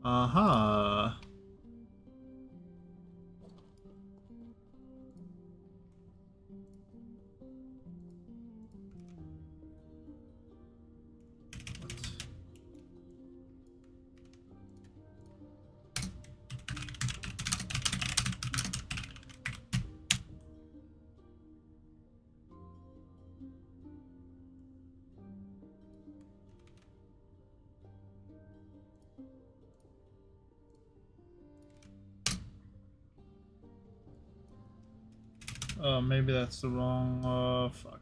Uh-huh. Maybe that's the wrong, fuck.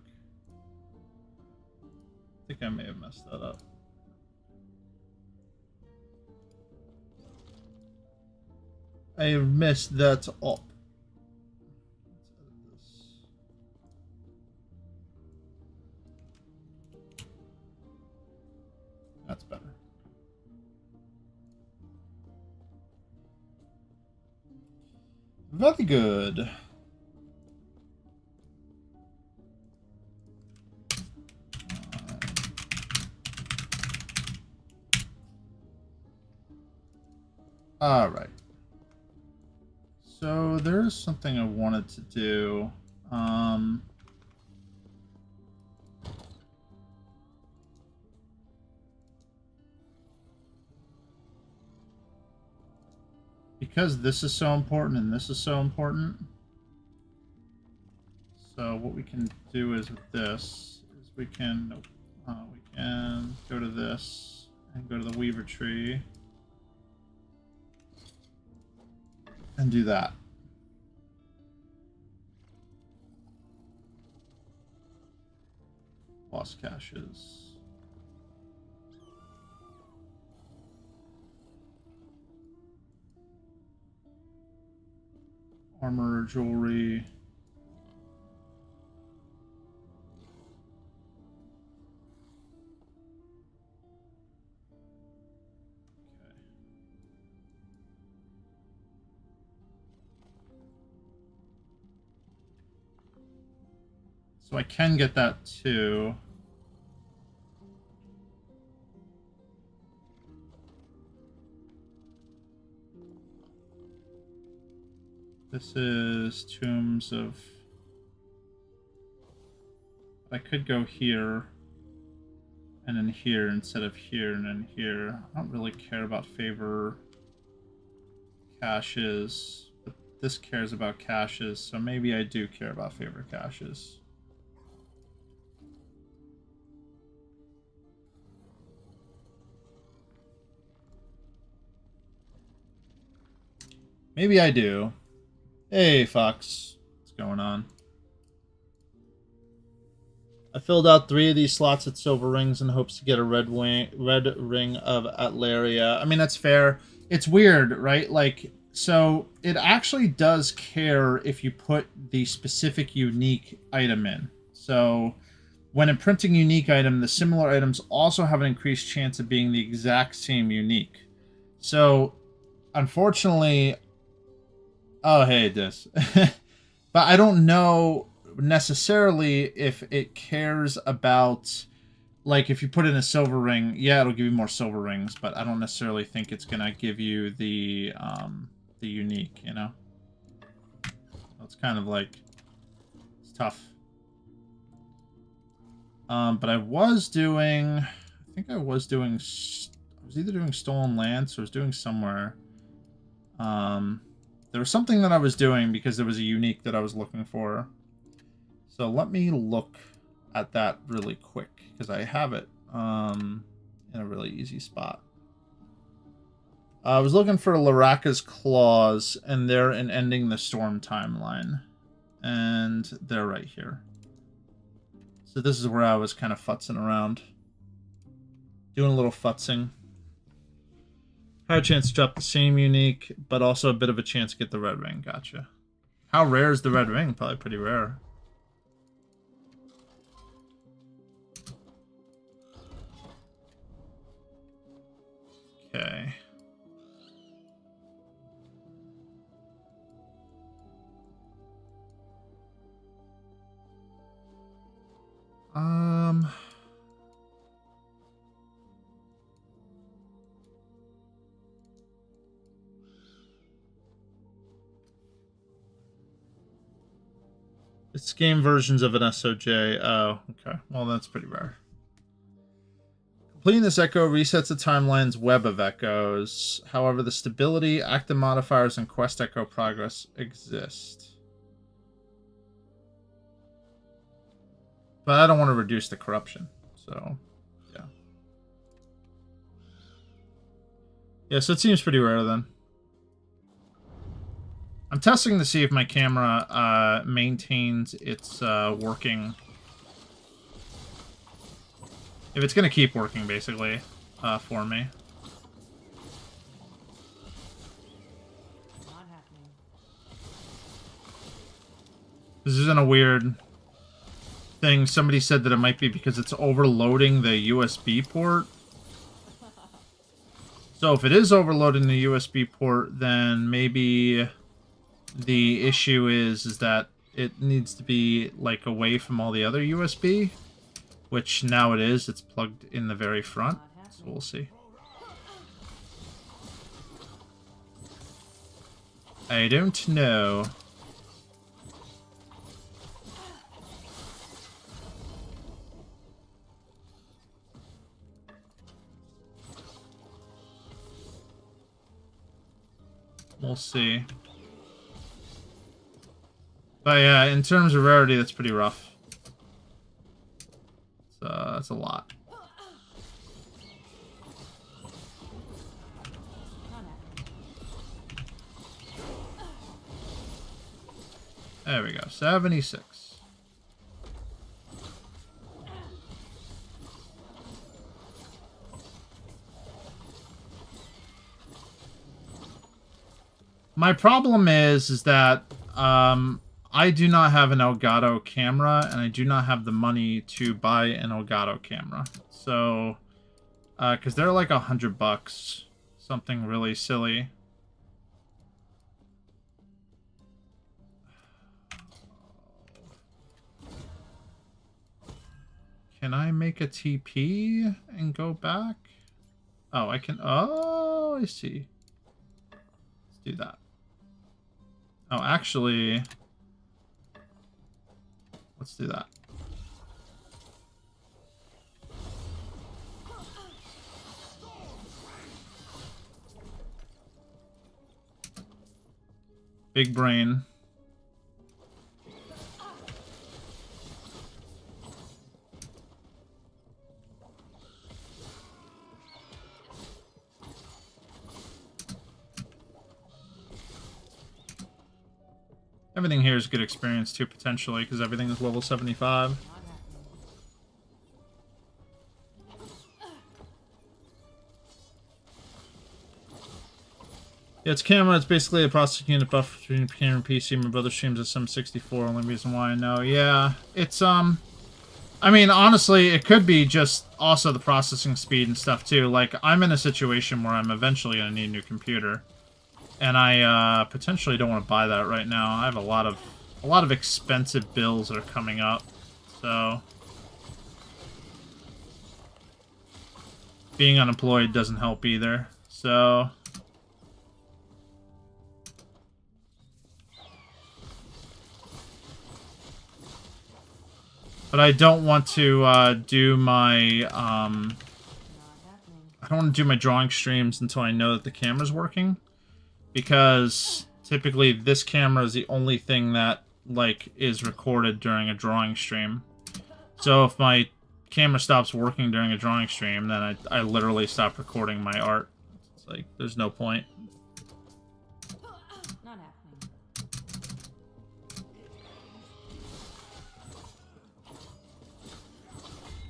I think I may have messed that up. I missed that up. That's better. Very good. All right. So there's something I wanted to do. Because this is so important and this is so important. So what we can do is with this is we can go to this and go to the Weaver tree and do that. Lost caches. Armor, jewelry. So I can get that too. This is Tombs of... I could go here and then here instead of here and then here. I don't really care about favor caches, but this cares about caches, so maybe I do care about favor caches. Maybe I do. Hey, Fox. What's going on? I filled out 3 of these slots at silver rings in hopes to get a red ring of Atlaria. I mean, that's fair. It's weird, right? Like, so it actually does care if you put the specific unique item in. So when imprinting unique item, the similar items also have an increased chance of being the exact same unique. So unfortunately, oh, hey, this. But I don't know necessarily if it cares about, like, if you put in a silver ring, yeah, it'll give you more silver rings, but I don't necessarily think it's gonna give you the unique, you know? So it's kind of like, it's tough. But I was doing, I think I was either doing Stolen Lance or I was doing somewhere. There was something that I was doing because there was a unique that I was looking for. So let me look at that really quick because I have it in a really easy spot. I was looking for Laraka's Claws, and they're in Ending the Storm timeline. And they're right here. So this is where I was kind of futzing around. Doing a little futzing. Had a chance to drop the same unique, but also a bit of a chance to get the red ring. Gotcha. How rare is the red ring? Probably pretty rare. Okay. It's game versions of an SOJ. Oh, okay. Well, that's pretty rare. Completing this echo resets the timeline's web of echoes. However, the stability, active modifiers, and quest echo progress exist. But I don't want to reduce the corruption, so yeah. Yeah, so it seems pretty rare then. I'm testing to see if my camera maintains its working. If it's going to keep working, basically, for me. Not happening. This isn't a weird thing. Somebody said that it might be because it's overloading the USB port. So if it is overloading the USB port, then maybe the issue is that it needs to be like away from all the other USB, which now it is. It's plugged in the very front, so we'll see. I don't know. We'll see. But yeah, in terms of rarity, that's pretty rough. That's a lot. There we go, 76. My problem is that I do not have an Elgato camera, and I do not have the money to buy an Elgato camera. So, because they're like $100, something really silly. Can I make a TP and go back? Oh, I can. Oh, I see. Let's do that. Oh, actually, let's do that. Big brain. Everything here is good experience too, potentially, because everything is level 75. Yeah, it's camera. It's basically a processing unit buffer between camera and PC. My brother streams at some 64. Only reason why I know. Yeah, it's I mean, honestly, it could be just also the processing speed and stuff too. Like, I'm in a situation where I'm eventually gonna need a new computer, and I potentially don't want to buy that right now. I have a lot of expensive bills that are coming up, so being unemployed doesn't help either. So. But I don't want to do my I don't want to do my drawing streams until I know that the camera's working, because typically this camera is the only thing that like is recorded during a drawing stream. So if my camera stops working during a drawing stream, then I literally stop recording my art. It's like there's no point.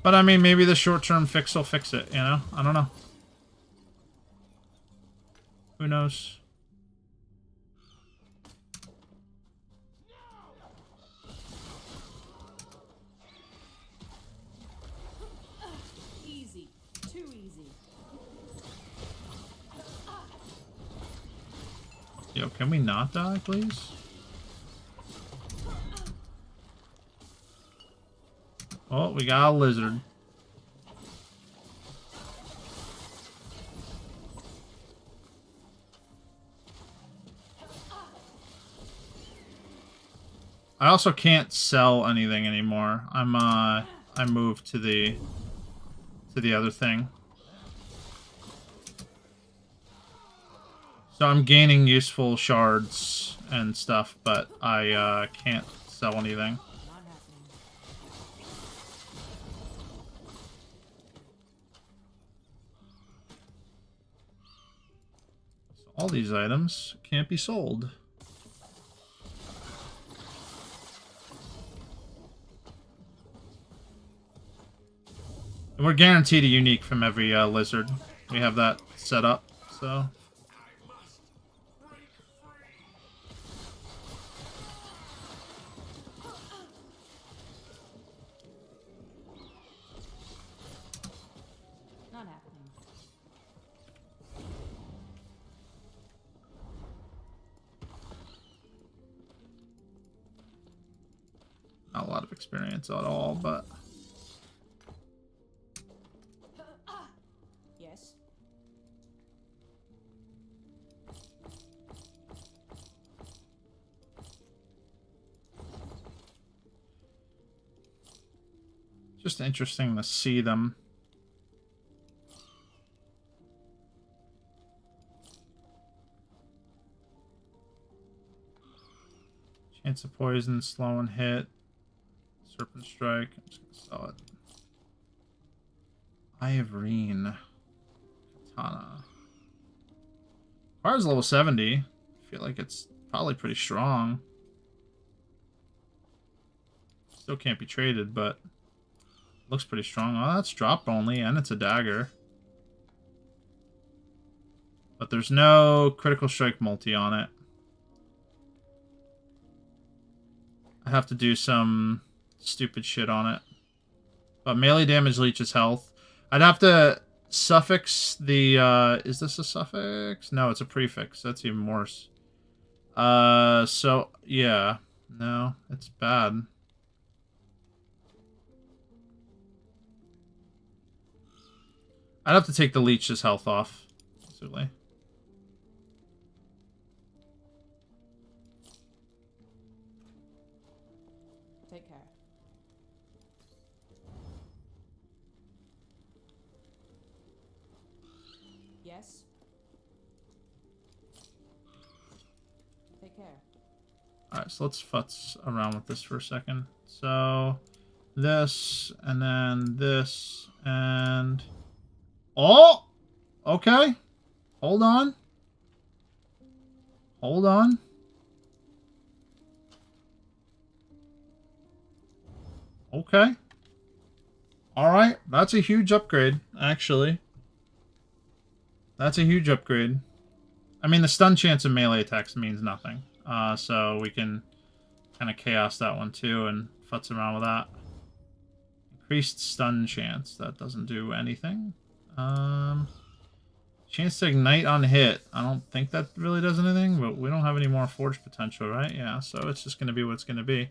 But I mean, maybe the short-term fix will fix it, you know? I don't know. Who knows? Easy. Too easy. Yo, can we not die, please? Oh, we got a lizard. I also can't sell anything anymore. I moved to the other thing. So I'm gaining useful shards and stuff, but I can't sell anything. So all these items can't be sold. And we're guaranteed a unique from every lizard. We have that set up, so... Not happening. Not a lot of experience at all, but... Yes. Just interesting to see them. Chance of poison, slow and hit. Serpent strike. I'm just gonna sell it. Eye of Reen. Katana. Car's level 70. I feel like it's probably pretty strong. Still can't be traded, but looks pretty strong. Oh, that's drop only, and it's a dagger. But there's no critical strike multi on it. I have to do some stupid shit on it. But melee damage leeches health. I'd have to suffix the, is this a suffix? No, it's a prefix. That's even worse. So, yeah. No, it's bad. I'd have to take the leech's health off. Absolutely. Take care. Yes. Take care. Alright, so let's futz around with this for a second. So, this, and then this, and... Oh! Okay. Hold on. Hold on. Okay. Alright, that's a huge upgrade, actually. That's a huge upgrade. I mean, the stun chance of melee attacks means nothing. So we can kind of chaos that one too and futz around with that. Increased stun chance. That doesn't do anything. Chance to ignite on hit. I don't think that really does anything, but we don't have any more forge potential, right? Yeah, so it's just going to be what it's going to be.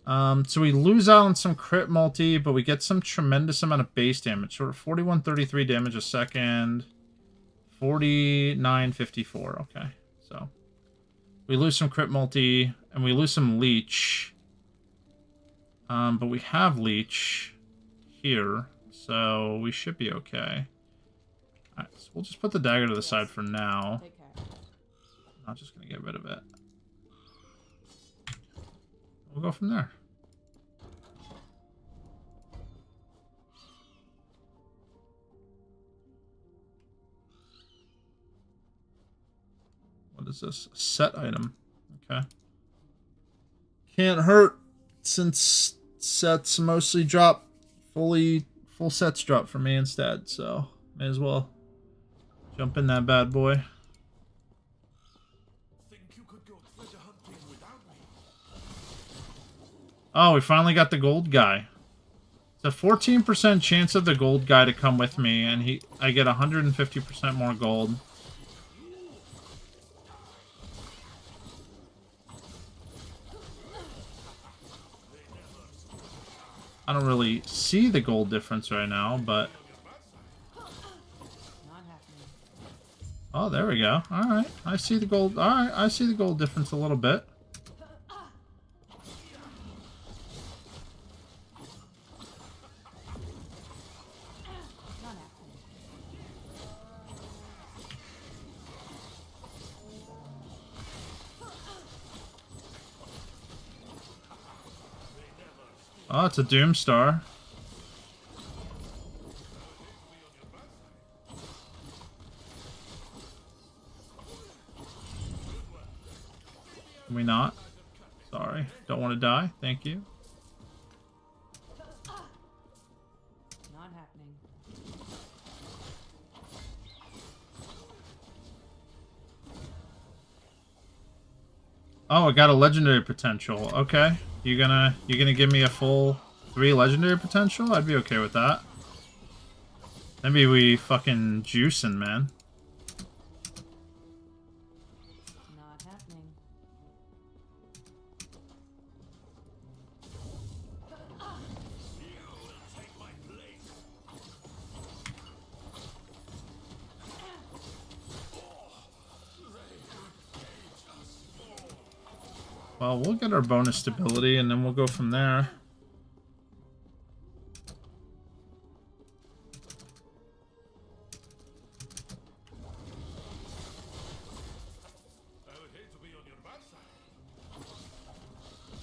So we lose out on some crit multi, but we get some tremendous amount of base damage. So we're 4133 damage a second. 4954. Okay, so we lose some crit multi, and we lose some leech. But we have leech here, so we should be okay. Alright, so we'll just put the dagger to the side for now. Take care. I'm just going to get rid of it. We'll go from there. What is this? A set item. Okay. Can't hurt since sets mostly drop. Full sets drop for me instead, so may as well jump in that bad boy. Oh, we finally got the gold guy. It's a 14% chance of the gold guy to come with me, and I get 150% more gold. I don't really see the gold difference right now, but... Not happening. Oh, there we go. Alright, I see the gold. Alright, I see the gold difference a little bit. Oh, it's a Doomstar. Can we not? Sorry. Don't want to die. Thank you. Not happening. Oh, I got a legendary potential. Okay. You gonna give me a full 3 legendary potential? I'd be okay with that. Maybe we fucking juicing, man. Not happening. Well, we'll get our bonus stability and then we'll go from there.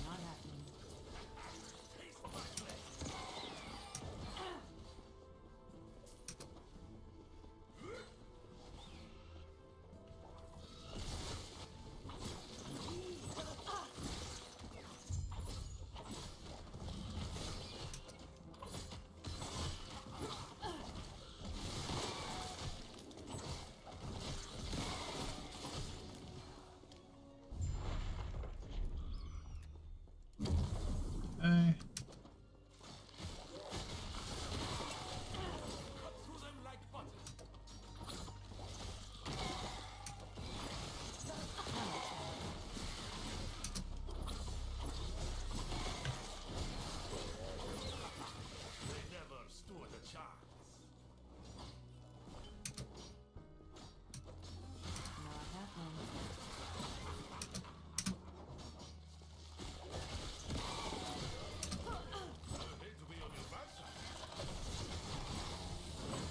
Not happening. Okay. Not happening.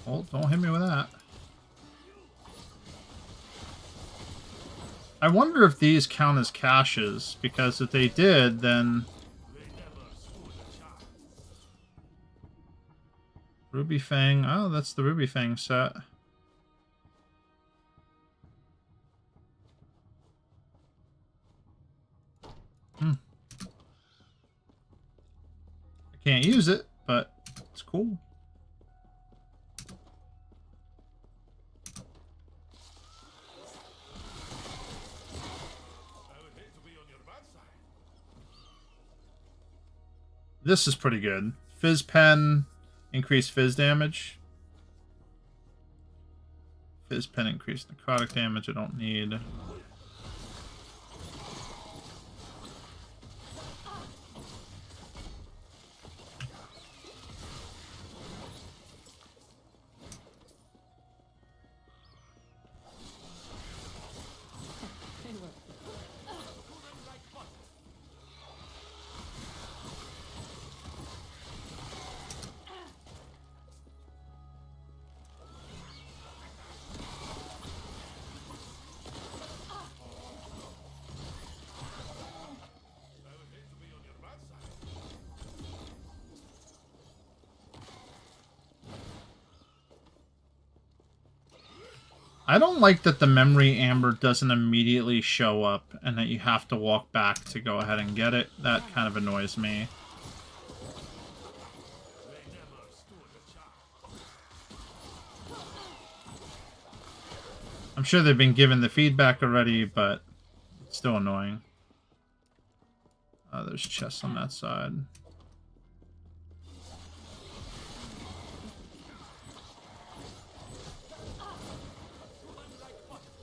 Oh, don't hit me with that. I wonder if these count as caches, because if they did, then... Ruby Fang. Oh, that's the Ruby Fang set. I can't use it, but it's cool. This is pretty good. Fizz Pen, increased Fizz damage. Fizz Pen, increased necrotic damage. I don't need. They work. I don't like that the memory amber doesn't immediately show up and that you have to walk back to go ahead and get it. That kind of annoys me. I'm sure they've been given the feedback already, but it's still annoying. There's chests on that side.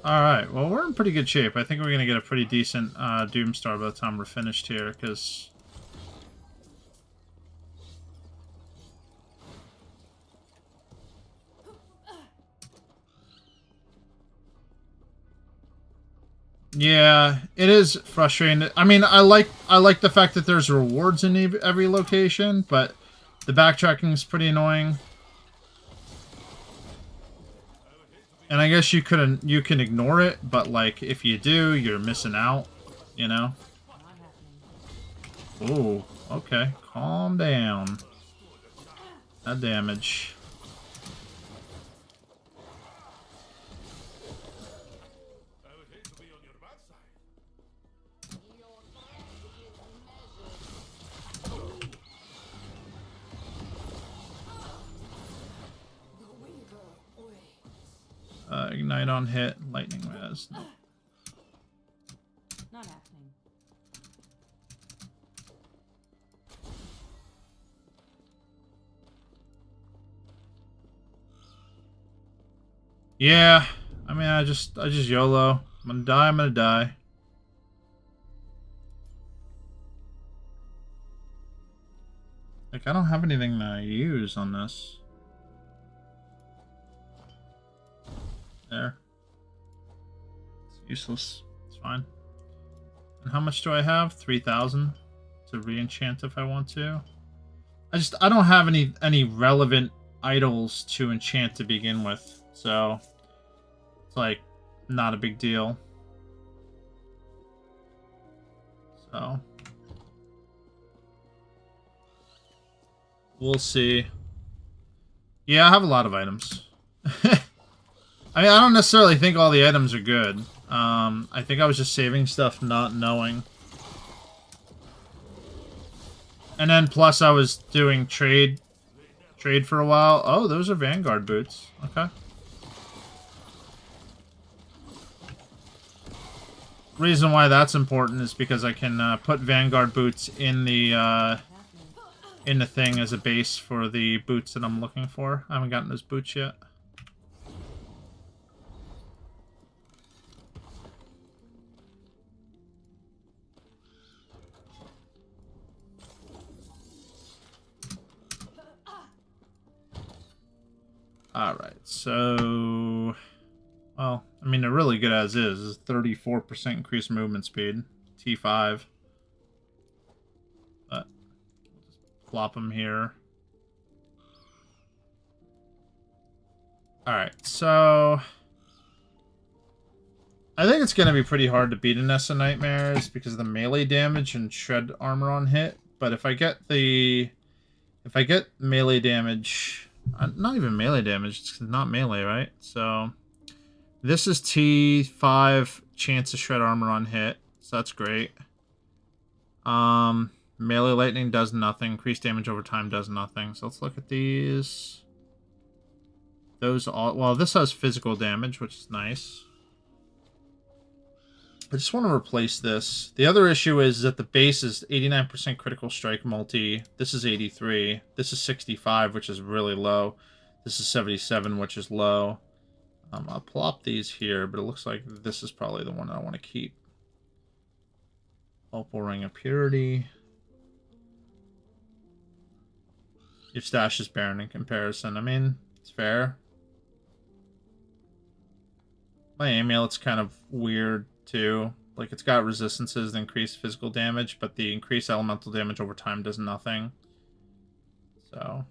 Alright, well, we're in pretty good shape. I think we're going to get a pretty decent Doomstar by the time we're finished here, because... Yeah, it is frustrating. I mean, I like the fact that there's rewards in every location, but the backtracking is pretty annoying. And I guess you can ignore it, but like if you do, you're missing out, you know? Not happening. Oh, okay. Calm down. That damage. Ignite on hit, lightning res. Nope. Not happening. Yeah, I mean, I just YOLO. I'm gonna die. I'm gonna die. Like, I don't have anything to use on this. There. It's useless. It's fine. And how much do I have? 3,000 to re-enchant if I want to. I don't have any relevant idols to enchant to begin with, so it's like not a big deal. So we'll see. Yeah, I have a lot of items. I mean, I don't necessarily think all the items are good. I think I was just saving stuff not knowing. And then plus I was doing trade for a while. Oh, those are Vanguard boots. Okay. Reason why that's important is because I can put Vanguard boots in the thing as a base for the boots that I'm looking for. I haven't gotten those boots yet. Alright, so... Well, I mean, they're really good as is. 34% increased movement speed. T5. But, we'll just plop them here. Alright, so... I think it's going to be pretty hard to beat a Nest of Nightmares because of the melee damage and shred armor on hit. But if I get melee damage... Not even melee damage, it's not melee, right? So, this is T5, chance to shred armor on hit, so that's great. Melee lightning does nothing, increased damage over time does nothing. So let's look at these. Those all, well, this has physical damage, which is nice. I just want to replace this. The other issue is that the base is 89% critical strike multi. This is 83. This is 65, which is really low. This is 77, which is low. I'll plop these here, but it looks like this is probably the one I want to keep. Opal Ring of Purity. Your stash is barren in comparison. I mean, it's fair. My amulet's kind of weird too. Like, it's got resistances that increase physical damage, but the increased elemental damage over time does nothing. So...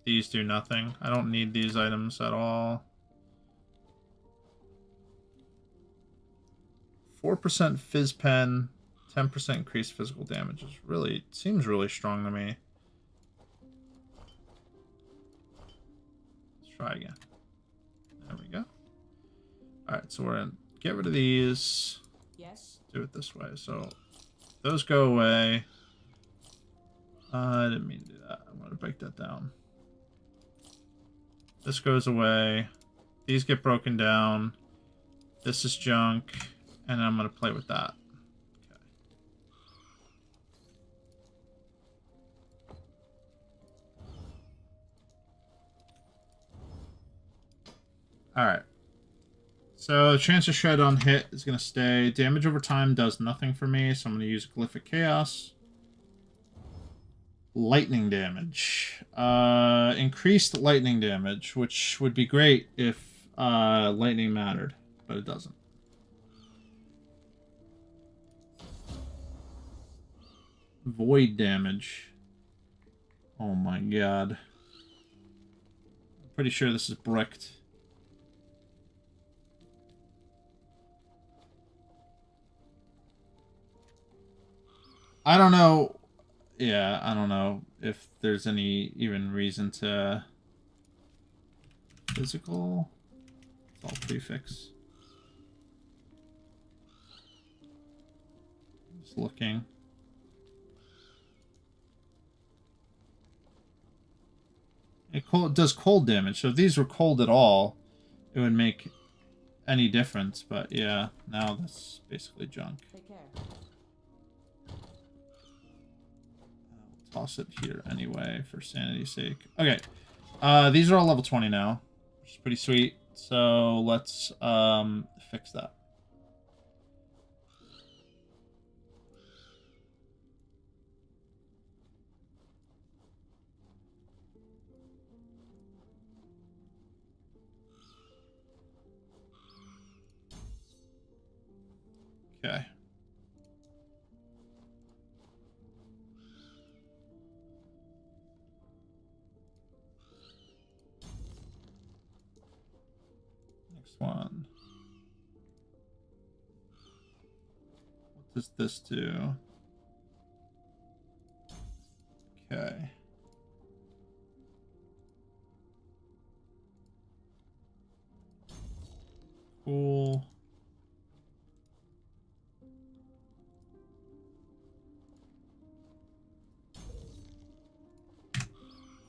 these do nothing. I don't need these items at all. 4% Fizz Pen, 10% increased physical damage is really... seems really strong to me. Try again. There we go. Alright, so we're gonna get rid of these. Yes. Do it this way. So those go away. I didn't mean to do that. I'm gonna break that down. This goes away. These get broken down. This is junk. And I'm gonna play with that. Okay. Alright. So, chance to shred on hit is going to stay. Damage over time does nothing for me, so I'm going to use Glyphic Chaos. Lightning damage. Increased lightning damage, which would be great if lightning mattered, but it doesn't. Void damage. Oh my god. I'm pretty sure this is bricked. I don't know. Yeah, I don't know if there's any even reason to physical. It's all prefix. Just looking. It does cold damage, so if these were cold at all, it would make any difference. But yeah, now that's basically junk. Take care. I'll toss it here anyway for sanity's sake. Okay, these are all level 20 now, which is pretty sweet. So let's fix that. Okay. Next one. What does this do? Okay. Cool.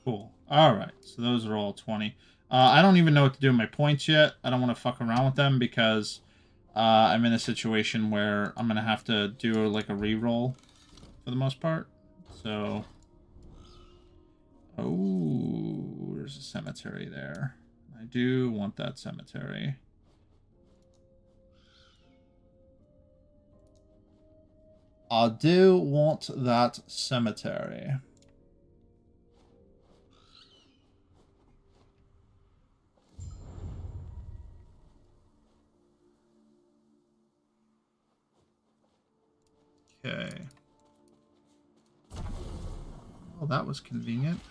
Cool. All right. So those are all 20. I don't even know what to do with my points yet. I don't want to fuck around with them because I'm in a situation where I'm going to have to do like a reroll for the most part. So, oh, there's a cemetery there. I do want that cemetery. I do want that cemetery. Okay. Well, that was convenient.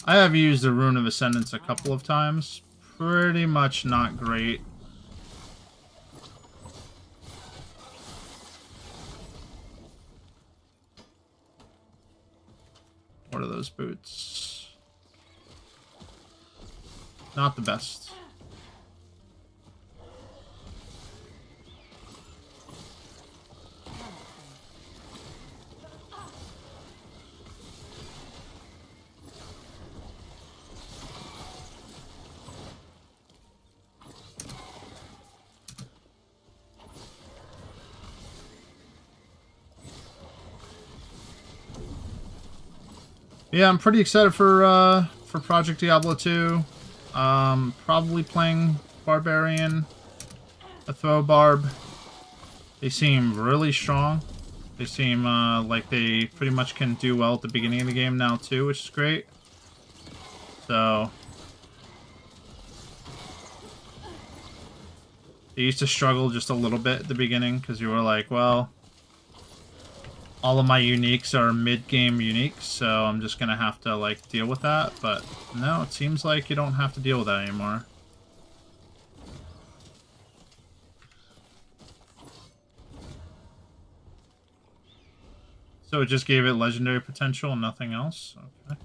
I have used the Rune of Ascendance a couple of times. Pretty much not great. What are those boots? Not the best. Yeah, I'm pretty excited for Project Diablo 2. Probably playing Barbarian, a throw barb. They seem really strong. They seem like they pretty much can do well at the beginning of the game now too, which is great. So they used to struggle just a little bit at the beginning because you were like, well, all of my uniques are mid-game uniques, so I'm just gonna have to like deal with that. But no, it seems like you don't have to deal with that anymore. So it just gave it legendary potential and nothing else? Okay.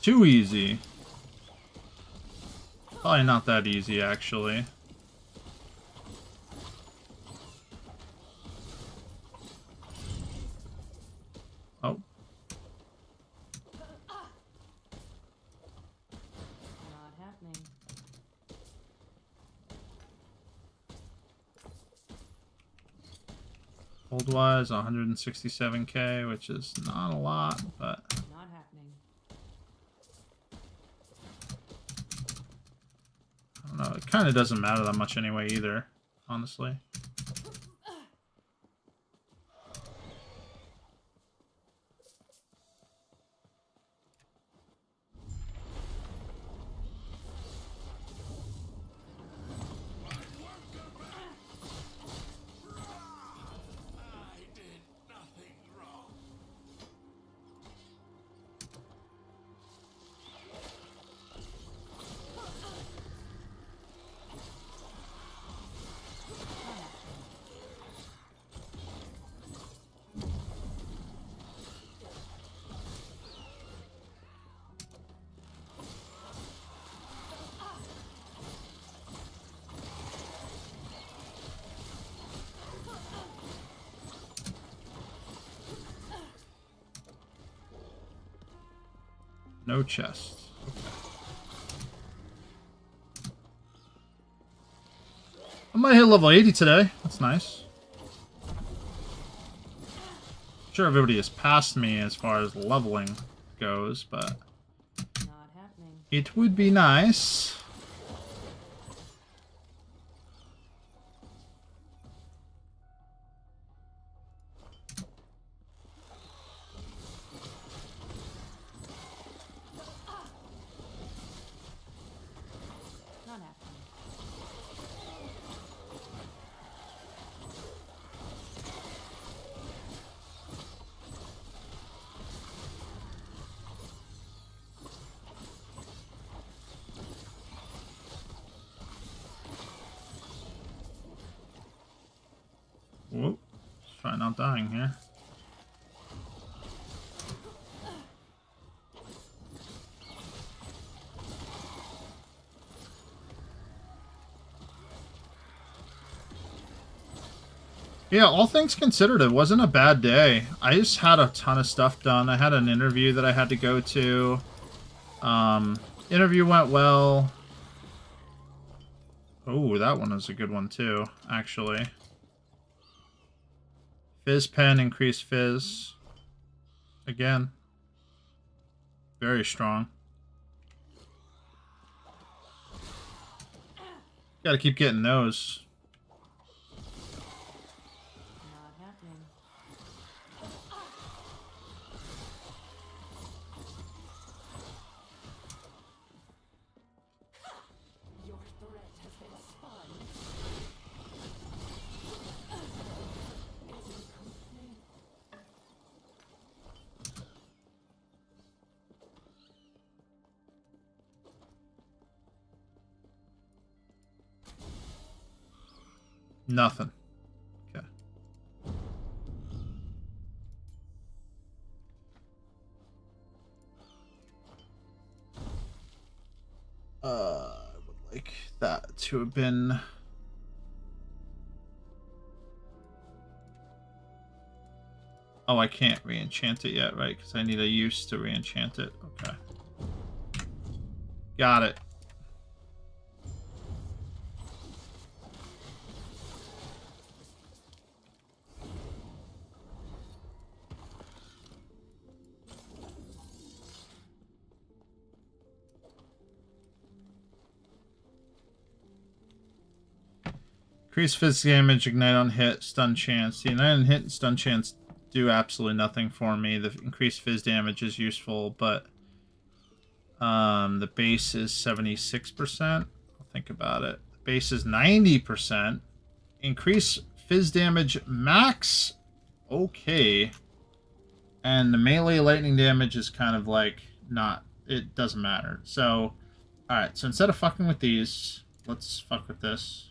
Too easy. Probably not that easy, actually. Oh. Not happening. Gold-wise, 167k, which is not a lot, but... Not happening. I don't know. It kind of doesn't matter that much anyway, either, honestly. No chest. Okay. I might hit level 80 today. That's nice. Sure, everybody has passed me as far as leveling goes, but Not happening. it would be nice. Not happening. Whoop. Let's try not dying here. Yeah, all things considered, it wasn't a bad day. I just had a ton of stuff done. I had an interview that I had to go to. Interview went well. Oh, that one was a good one too, actually. Fizz pen, increased fizz. Again. Very strong. Gotta keep getting those. Not happening. Your threat has been spun. Nothing. Okay. I would like that to have been... Oh, I can't re-enchant it yet, right? Because I need a use to re-enchant it. Okay. Got it. Increase physical damage, ignite on hit, stun chance. The ignite on hit and stun chance do absolutely nothing for me. The increased fizz damage is useful, but the base is 76%. I'll think about it. The base is 90%. Increase fizz damage max. Okay. And the melee lightning damage is kind of like not, it doesn't matter. So, alright, so instead of fucking with these, let's fuck with this.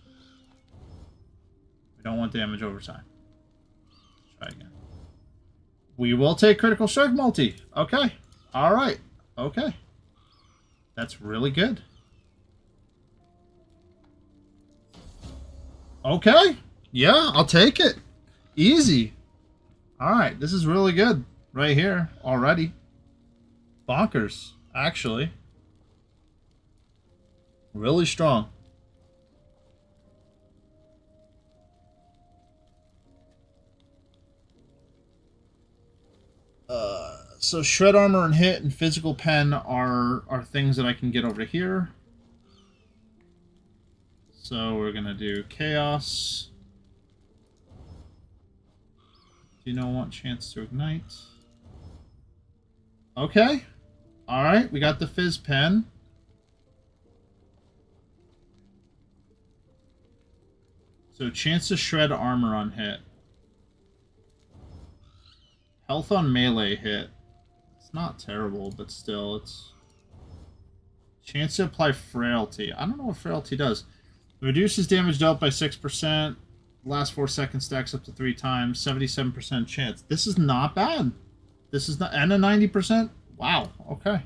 We don't want damage over time. Try again. We will take critical strike multi. Okay. Alright. Okay. That's really good. Okay. Yeah, I'll take it. Easy. Alright, this is really good. Right here. Already. Bonkers, actually. Really strong. So shred armor and hit and physical pen are things that I can get over here. So we're gonna do chaos. Do you know want chance to ignite? Okay. Alright, we got the fizz pen. So chance to shred armor on hit. Health on melee hit. It's not terrible, but still, it's... Chance to apply frailty. I don't know what frailty does. Reduces damage dealt by 6%. Last 4 seconds stacks up to 3 times. 77% chance. This is not bad. This is not... And a 90%? Wow, okay.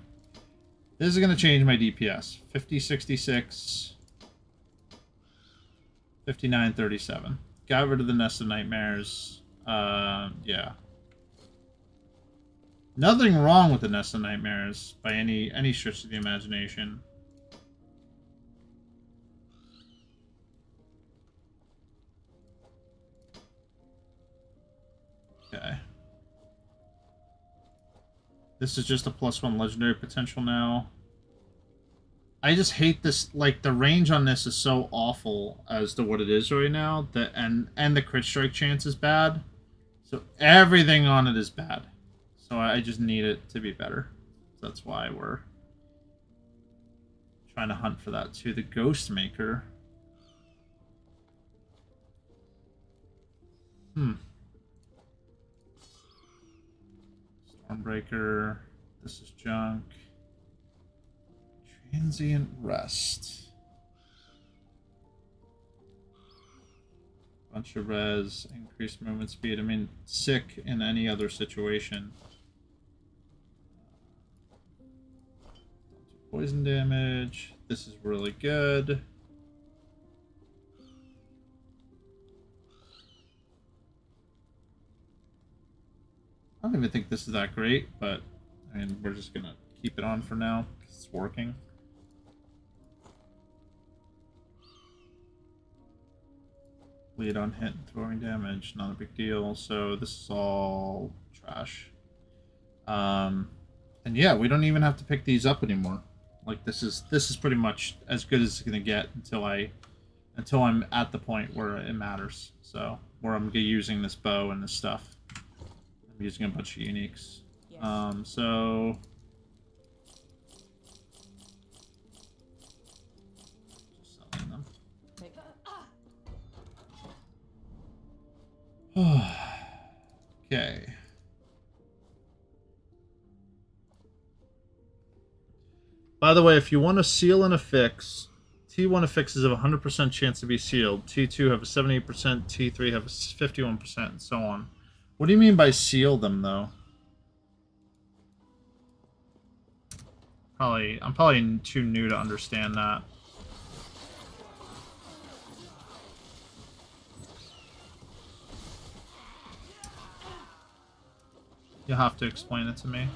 This is going to change my DPS. 50, 66... 5937. Got rid of the Nest of Nightmares. Yeah. Nothing wrong with the Nest of Nightmares by any stretch of the imagination. Okay. This is just a +1 legendary potential now. I just hate this, like, the range on this is so awful as to what it is right now, that and the crit strike chance is bad. So everything on it is bad. So I just need it to be better. So that's why we're trying to hunt for that too. The Ghost Maker. Stormbreaker. This is junk. Transient Rest. Bunch of res, increased movement speed. I mean, sick in any other situation. Poison damage. This is really good. I don't even think this is that great, but I mean, we're just gonna keep it on for now because it's working. Lead on hit and throwing damage, not a big deal. So this is all trash. And yeah, we don't even have to pick these up anymore. Like this is pretty much as good as it's gonna get until I'm at the point where it matters. So where I'm using this bow and this stuff. I'm using a bunch of uniques. Yes. So just selling them. Take Okay. By the way, if you want to seal an affix, T1 affixes have a 100% chance to be sealed. T2 have a 78%, T3 have a 51%, and so on. What do you mean by seal them, though? I'm probably too new to understand that. You'll have to explain it to me.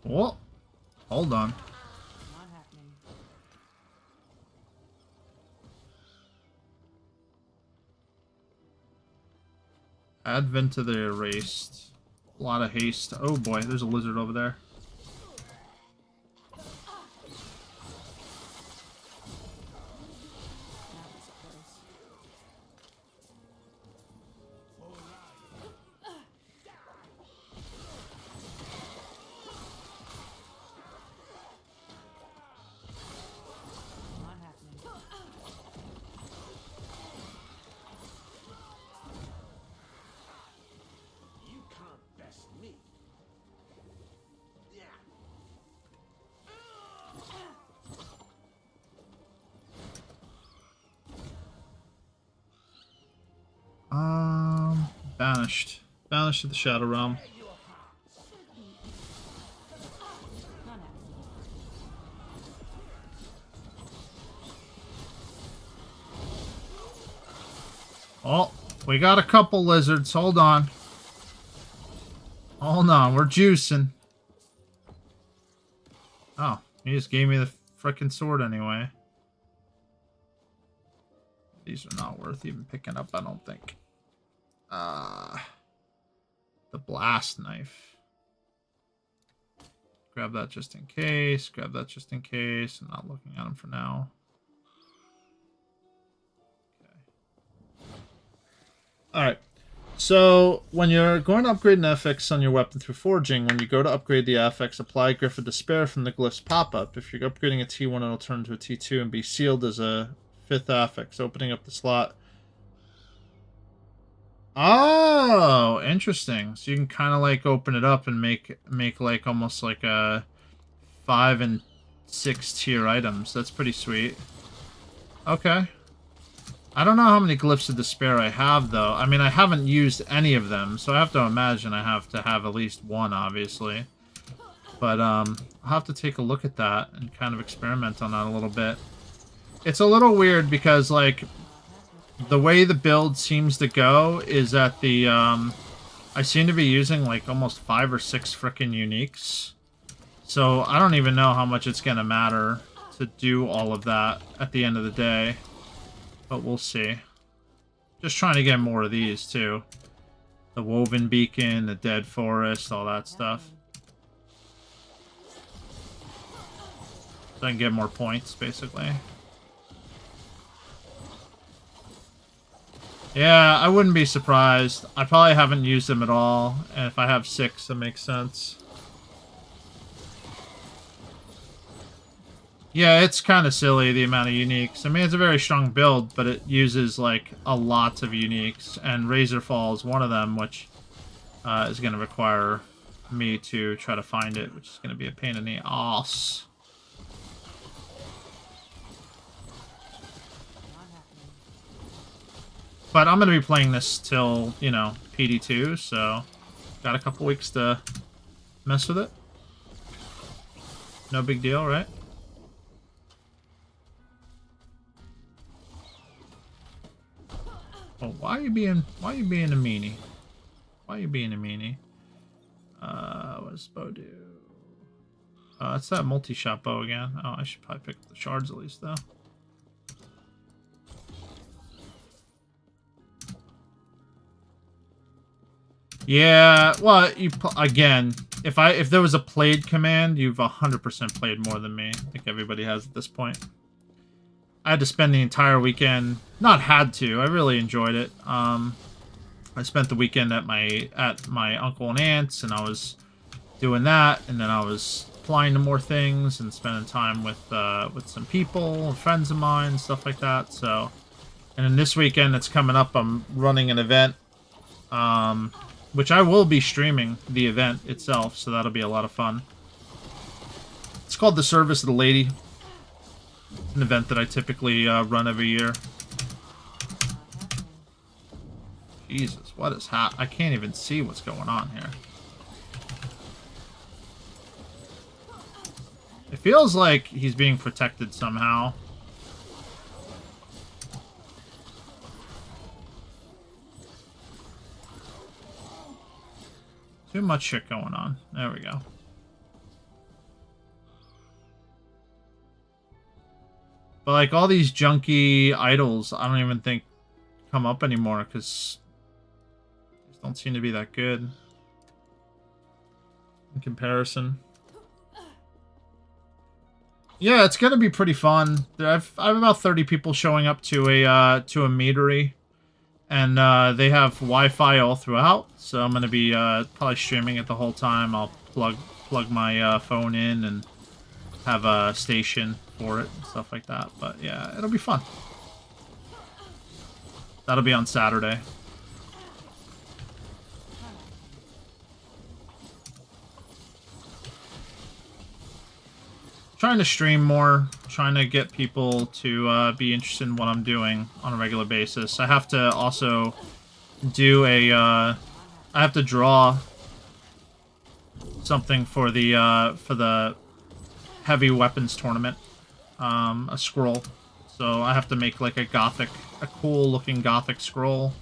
Well, hold on. Not happening. Advent to the Erased. A lot of haste. Oh boy, there's a lizard over there. That was close. banished. Banished to the Shadow Realm. Not happening. Oh, we got a couple lizards. Hold on. Hold on, we're juicing. Oh, he just gave me the frickin' sword anyway. These are not worth even picking up, I don't think. The blast knife. Grab that just in case. Grab that just in case. I'm not looking at them for now. Okay. Alright. So, when you're going to upgrade an affix on your weapon through forging, when you go to upgrade the affix, apply Griff of Despair from the glyph's pop-up. If you're upgrading a T1, it'll turn to a T2 and be sealed as a 5th affix, opening up the slot. Oh, interesting. So you can kind of like open it up and make like almost like a 5 and 6 tier items. That's pretty sweet. Okay. I don't know how many Glyphs of Despair I have, though. I mean, I haven't used any of them, so I have to imagine I have to have at least one, obviously. But, I'll have to take a look at that and kind of experiment on that a little bit. It's a little weird because, like, the way the build seems to go is that the, I seem to be using, like, almost 5 or 6 frickin' uniques. So, I don't even know how much it's gonna matter to do all of that at the end of the day. But we'll see. Just trying to get more of these, too. The Woven Beacon, the Dead Forest, all that stuff. So I can get more points, basically. Yeah, I wouldn't be surprised. I probably haven't used them at all. And if I have 6, that makes sense. Yeah, it's kind of silly, the amount of uniques. I mean, it's a very strong build, but it uses, like, a lot of uniques. And Razorfall is one of them, which is going to require me to try to find it, which is going to be a pain in the ass. But I'm going to be playing this till, you know, PD2, so got a couple weeks to mess with it. No big deal, right? Oh, why are you being a meanie? Why are you being a meanie? What does bow do? It's that multi-shot bow again. Oh, I should probably pick up the shards at least, though. Yeah, well, again, if there was a played command, you've 100% played more than me. I think everybody has at this point. I had to spend the entire weekend. Not had to. I really enjoyed it. I spent the weekend at my uncle and aunt's, and I was doing that, and then I was applying to more things and spending time with some people, friends of mine, stuff like that. So, and then this weekend that's coming up, I'm running an event, which I will be streaming the event itself. So that'll be a lot of fun. It's called the Service of the Lady. An event that I typically run every year. Jesus, what is I can't even see what's going on here. It feels like he's being protected somehow. Too much shit going on. There we go. But, like, all these junky idols, I don't even think come up anymore, because they don't seem to be that good in comparison. Yeah, it's gonna be pretty fun. I have about 30 people showing up to a meadery, and they have Wi-Fi all throughout, so I'm gonna be probably streaming it the whole time. I'll plug my phone in and have a station for it and stuff like that. But yeah, it'll be fun. That'll be on Saturday. Trying to stream more, trying to get people to be interested in what I'm doing on a regular basis. I have to also do a I have to draw something for the heavy weapons tournament. A scroll. So I have to make like a cool looking gothic scroll.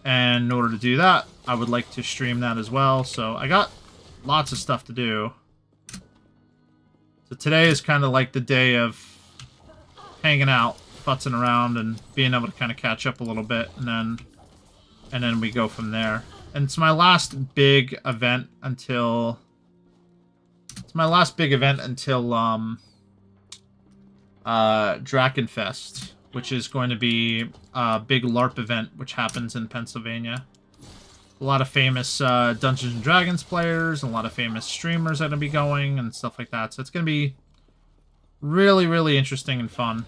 And in order to do that, I would like to stream that as well. So I got lots of stuff to do. So today is kind of like the day of hanging out, futzing around, and being able to kind of catch up a little bit, and then we go from there. And it's my last big event until Drakenfest, which is going to be a big LARP event which happens in Pennsylvania. A lot of famous Dungeons and Dragons players, and a lot of famous streamers that are going to be going and stuff like that. So it's going to be really, really interesting and fun.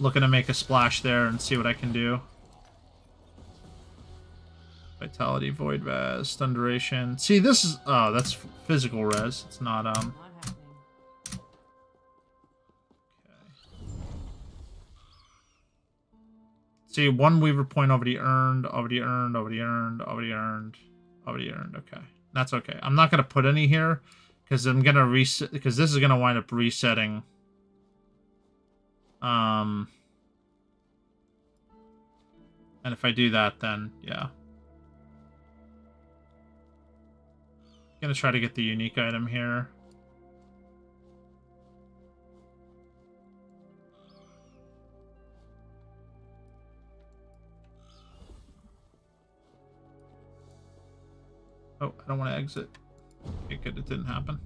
Looking to make a splash there and see what I can do. Vitality, Void Res, Stun Duration. See, this is... Oh, that's physical res. It's not, Not happening. See, 1 Weaver point already earned, already earned, already earned, already earned, already earned. Okay. That's okay. I'm not going to put any here because I'm going to reset, because this is going to wind up resetting. And if I do that, then, yeah. Gonna try to get the unique item here. Oh, I don't want to exit. Okay, good, it didn't happen.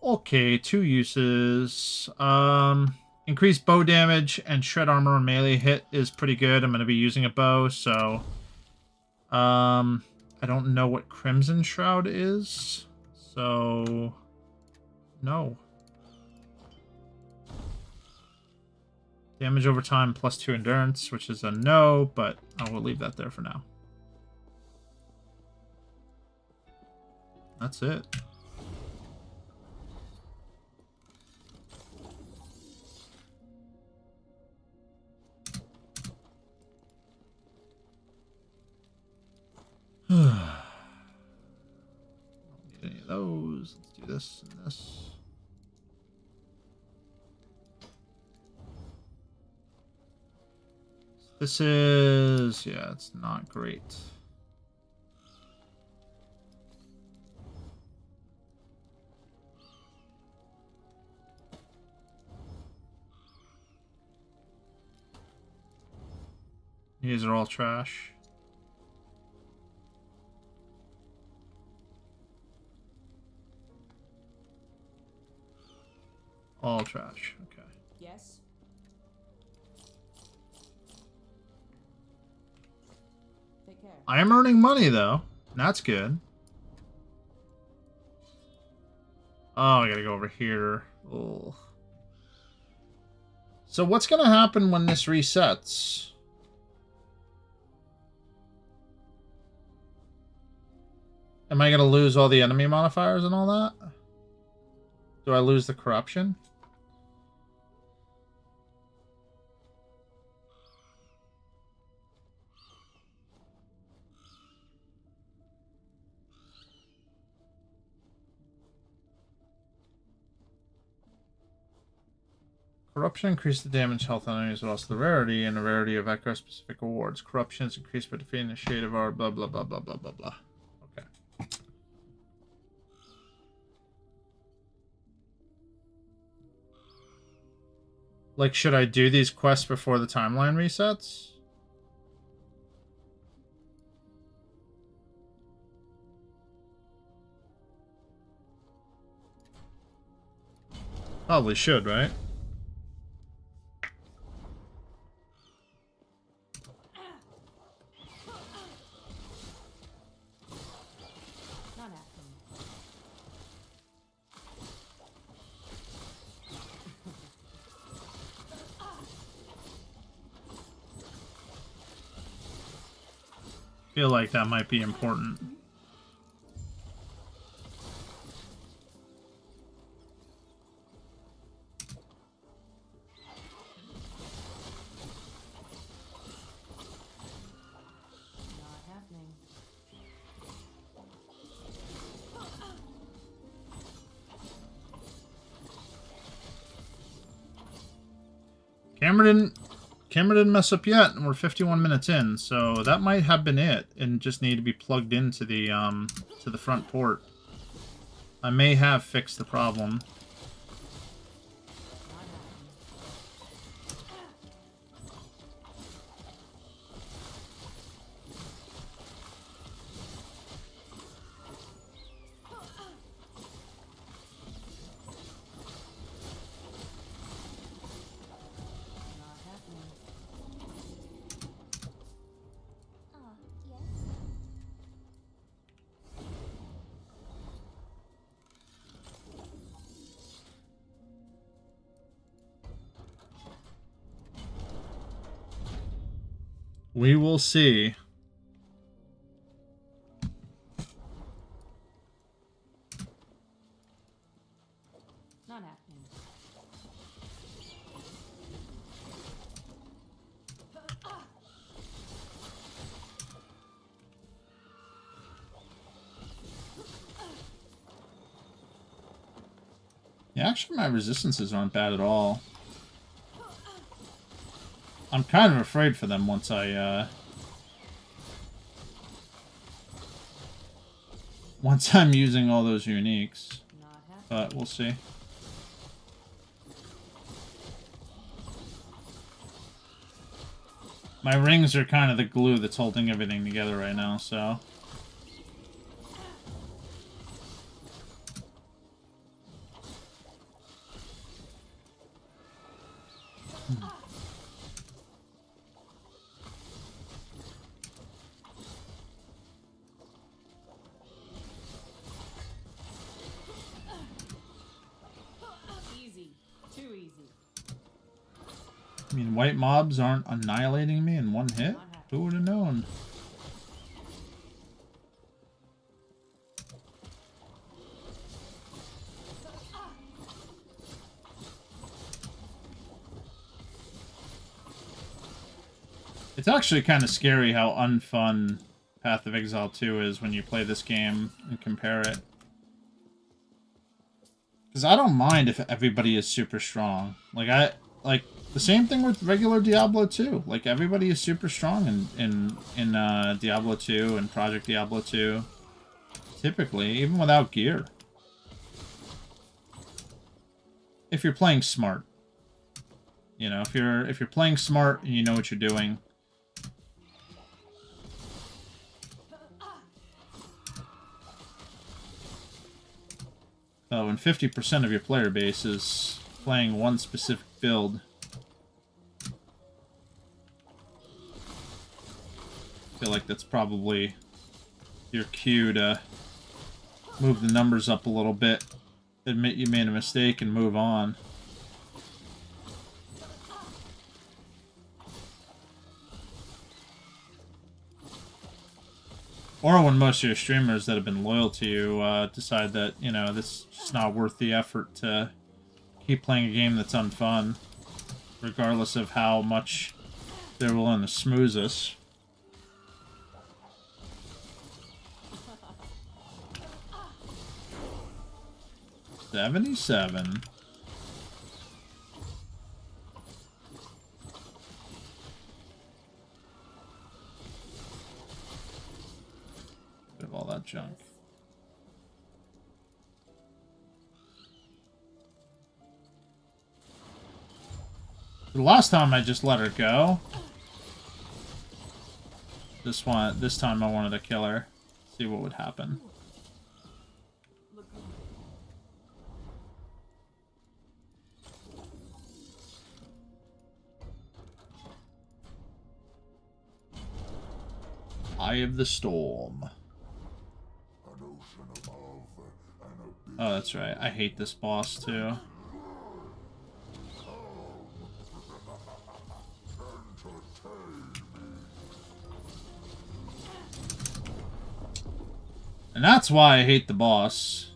Okay, 2 uses. Increased bow damage and shred armor and melee hit is pretty good. I'm going to be using a bow, so... I don't know what Crimson Shroud is, so... No. Damage over time plus 2 endurance, which is a no, but I will leave that there for now. That's it. Don't need any of those. Let's do this and this. This is... yeah, it's not great. These are all trash. All trash. Okay. Yes. Take care. I am earning money, though. That's good. Oh, I gotta go over here. Ugh. So what's gonna happen when this resets? Am I gonna lose all the enemy modifiers and all that? Do I lose the corruption? Corruption increases the damage, health on enemies, but also the rarity, and the rarity of Echo-specific awards. Corruption is increased by defeating a shade of our blah blah blah blah blah blah blah. Okay. Like, should I do these quests before the timeline resets? Probably should, right? Not happening. Feel like that might be important. Camera didn't mess up yet, and we're 51 minutes in, so that might have been it, and just need to be plugged into the front port. I may have fixed the problem. We will see. Not happening. Yeah, actually, my resistances aren't bad at all. I'm kind of afraid for them once once I'm using all those uniques. Not happening. But we'll see. My rings are kind of the glue that's holding everything together right now, so... Easy. Too easy. I mean, white mobs aren't annihilating me in one hit? Who would have known? It's actually kind of scary how unfun Path of Exile 2 is when you play this game and compare it. Because I don't mind if everybody is super strong. Like, the same thing with regular Diablo 2. Like, everybody is super strong in Diablo 2 and Project Diablo 2. Typically, even without gear. If you're playing smart. You know, if you're playing smart and you know what you're doing. When 50% of your player base is playing one specific build. I feel like that's probably your cue to move the numbers up a little bit, admit you made a mistake, and move on. Or when most of your streamers that have been loyal to you decide that, you know, this is just not worth the effort to keep playing a game that's unfun, regardless of how much they're willing to smooze us. 77. Bit of all that junk. The last time I just let her go. This time I wanted to kill her. See what would happen. Eye of the Storm. Oh, that's right. I hate this boss, too. And that's why I hate the boss.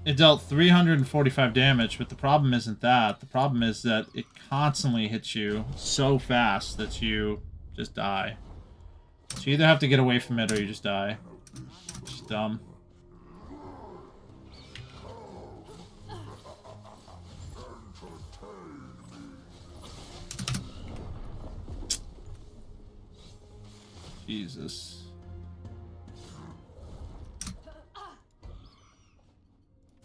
It dealt 345 damage, but the problem isn't that. The problem is that it constantly hits you so fast that you just die. So you either have to get away from it or you just die. It's dumb. Jesus.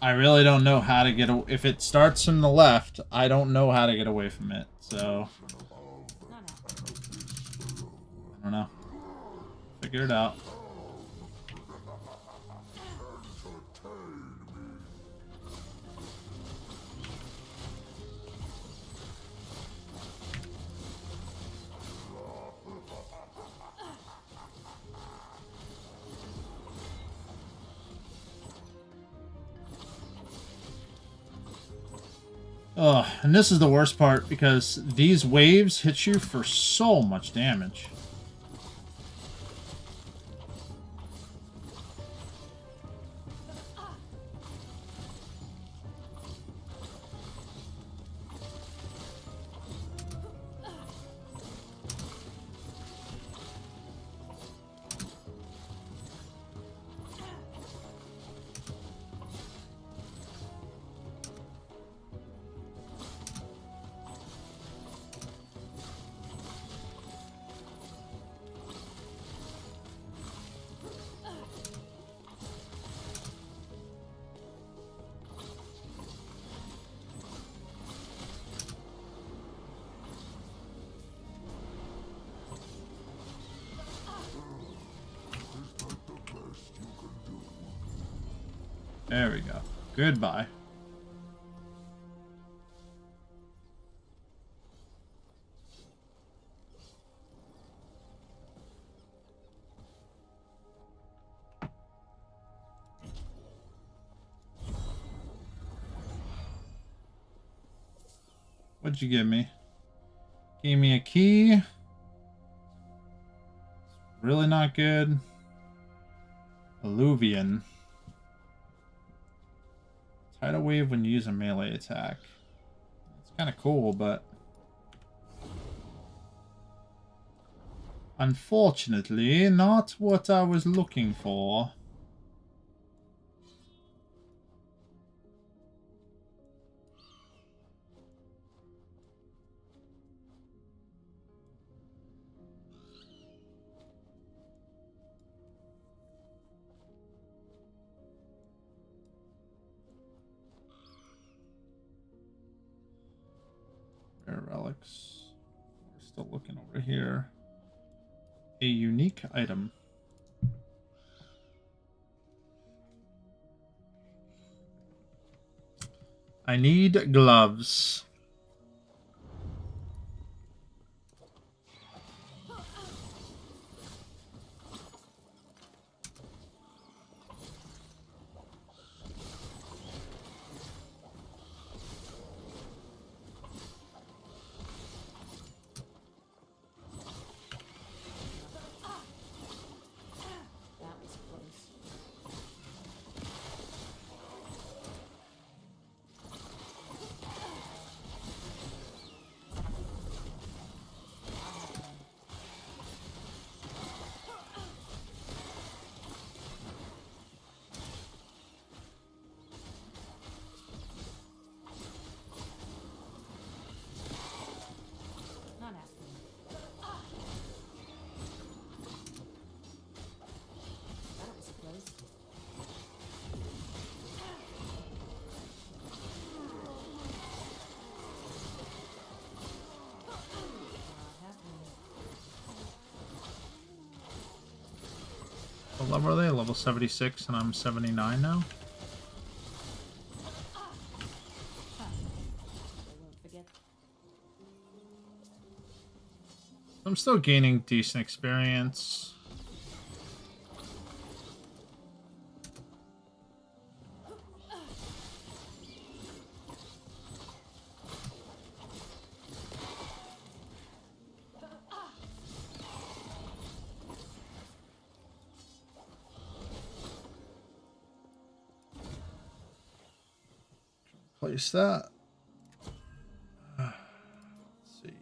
I really don't know how to get away. If it starts from the left, I don't know how to get away from it. So, Not happening. I don't know. Figure it out. Ugh, and this is the worst part because these waves hit you for so much damage. There we go. Goodbye. What'd you give me? Gave me a key. Really not good. Alluvian. Tidal wave when you use a melee attack. It's kind of cool, but unfortunately, not what I was looking for. Rare relics. We're still looking over here. A unique item. I need gloves. That was close. Not happening. That was close. Not happening. What level are they? Level 76 and I'm 79 now? They won't forget. I'm still gaining decent experience. Place that. Let's see.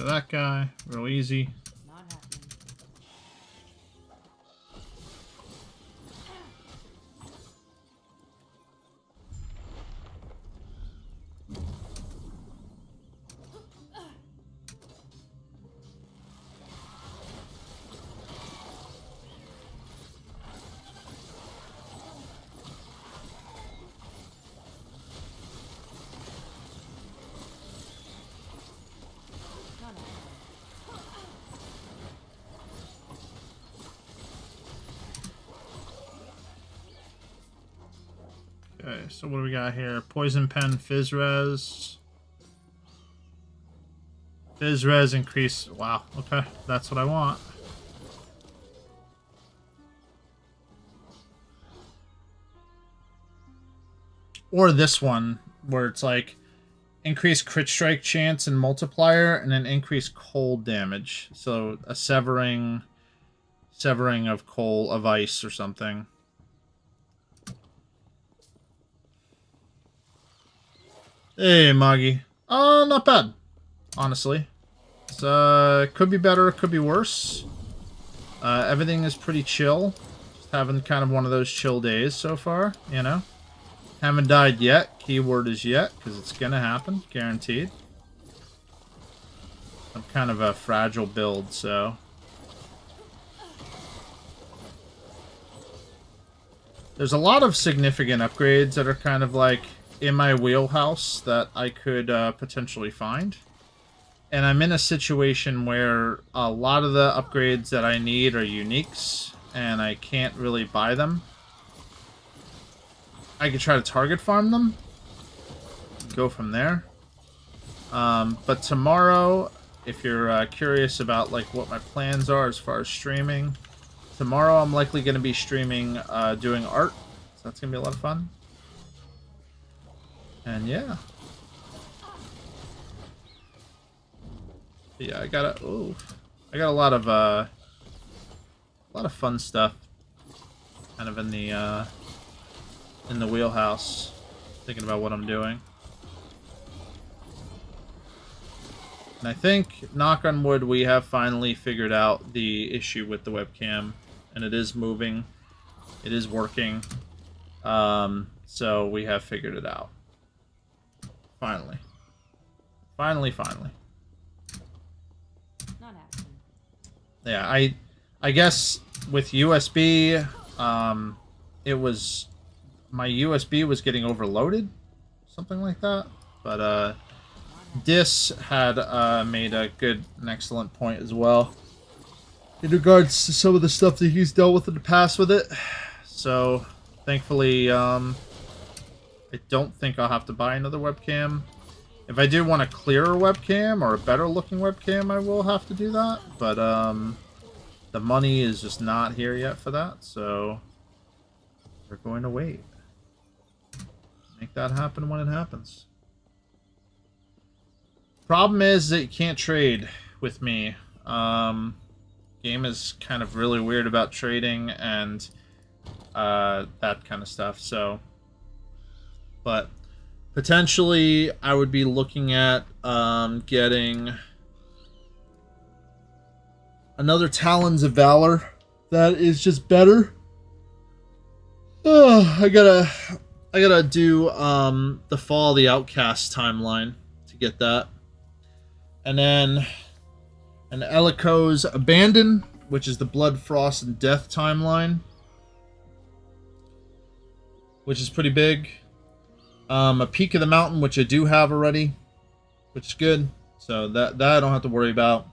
of that guy. Real easy. Not happening. Not happening. Okay, so what do we got here? Poison Pen, Fizz Res. Fizz Res increase. Wow, okay, that's what I want. Or this one, where it's like increase crit strike chance and multiplier, and then increase cold damage. So a severing of coal of ice or something. Hey, Moggy. Not bad, honestly. It's, could be better, could be worse. Everything is pretty chill. Just having kind of one of those chill days so far, you know? Haven't died yet. Keyword is yet, because it's gonna happen, guaranteed. I'm kind of a fragile build, so... There's a lot of significant upgrades that are kind of like in my wheelhouse that I could potentially find. And I'm in a situation where a lot of the upgrades that I need are uniques, and I can't really buy them. I could try to target farm them, go from there. But tomorrow, if you're curious about like what my plans are as far as streaming, tomorrow I'm likely going to be streaming doing art, so that's going to be a lot of fun. And yeah. Yeah, I got a lot of fun stuff kind of in the wheelhouse, thinking about what I'm doing. And I think, knock on wood, we have finally figured out the issue with the webcam, and it is moving, it is working, so we have figured it out. Finally. Finally. Not happening. Yeah, I guess with USB, it was... my USB was getting overloaded, something like that. But Dis had made a good and excellent point as well in regards to some of the stuff that he's dealt with in the past with it. So thankfully, I don't think I'll have to buy another webcam. If I do want a clearer webcam or a better looking webcam, I will have to do that. But the money is just not here yet for that, so we're going to wait. Make that happen when it happens. Problem is that you can't trade with me. Game is kind of really weird about trading and that kind of stuff. So, but potentially I would be looking at getting another Talons of Valor that is just better. I gotta do the Fall of the Outcast timeline to get that. And then an Elico's Abandon, which is the Blood, Frost, and Death timeline, which is pretty big. A Peak of the Mountain, which I do have already, which is good. So that I don't have to worry about.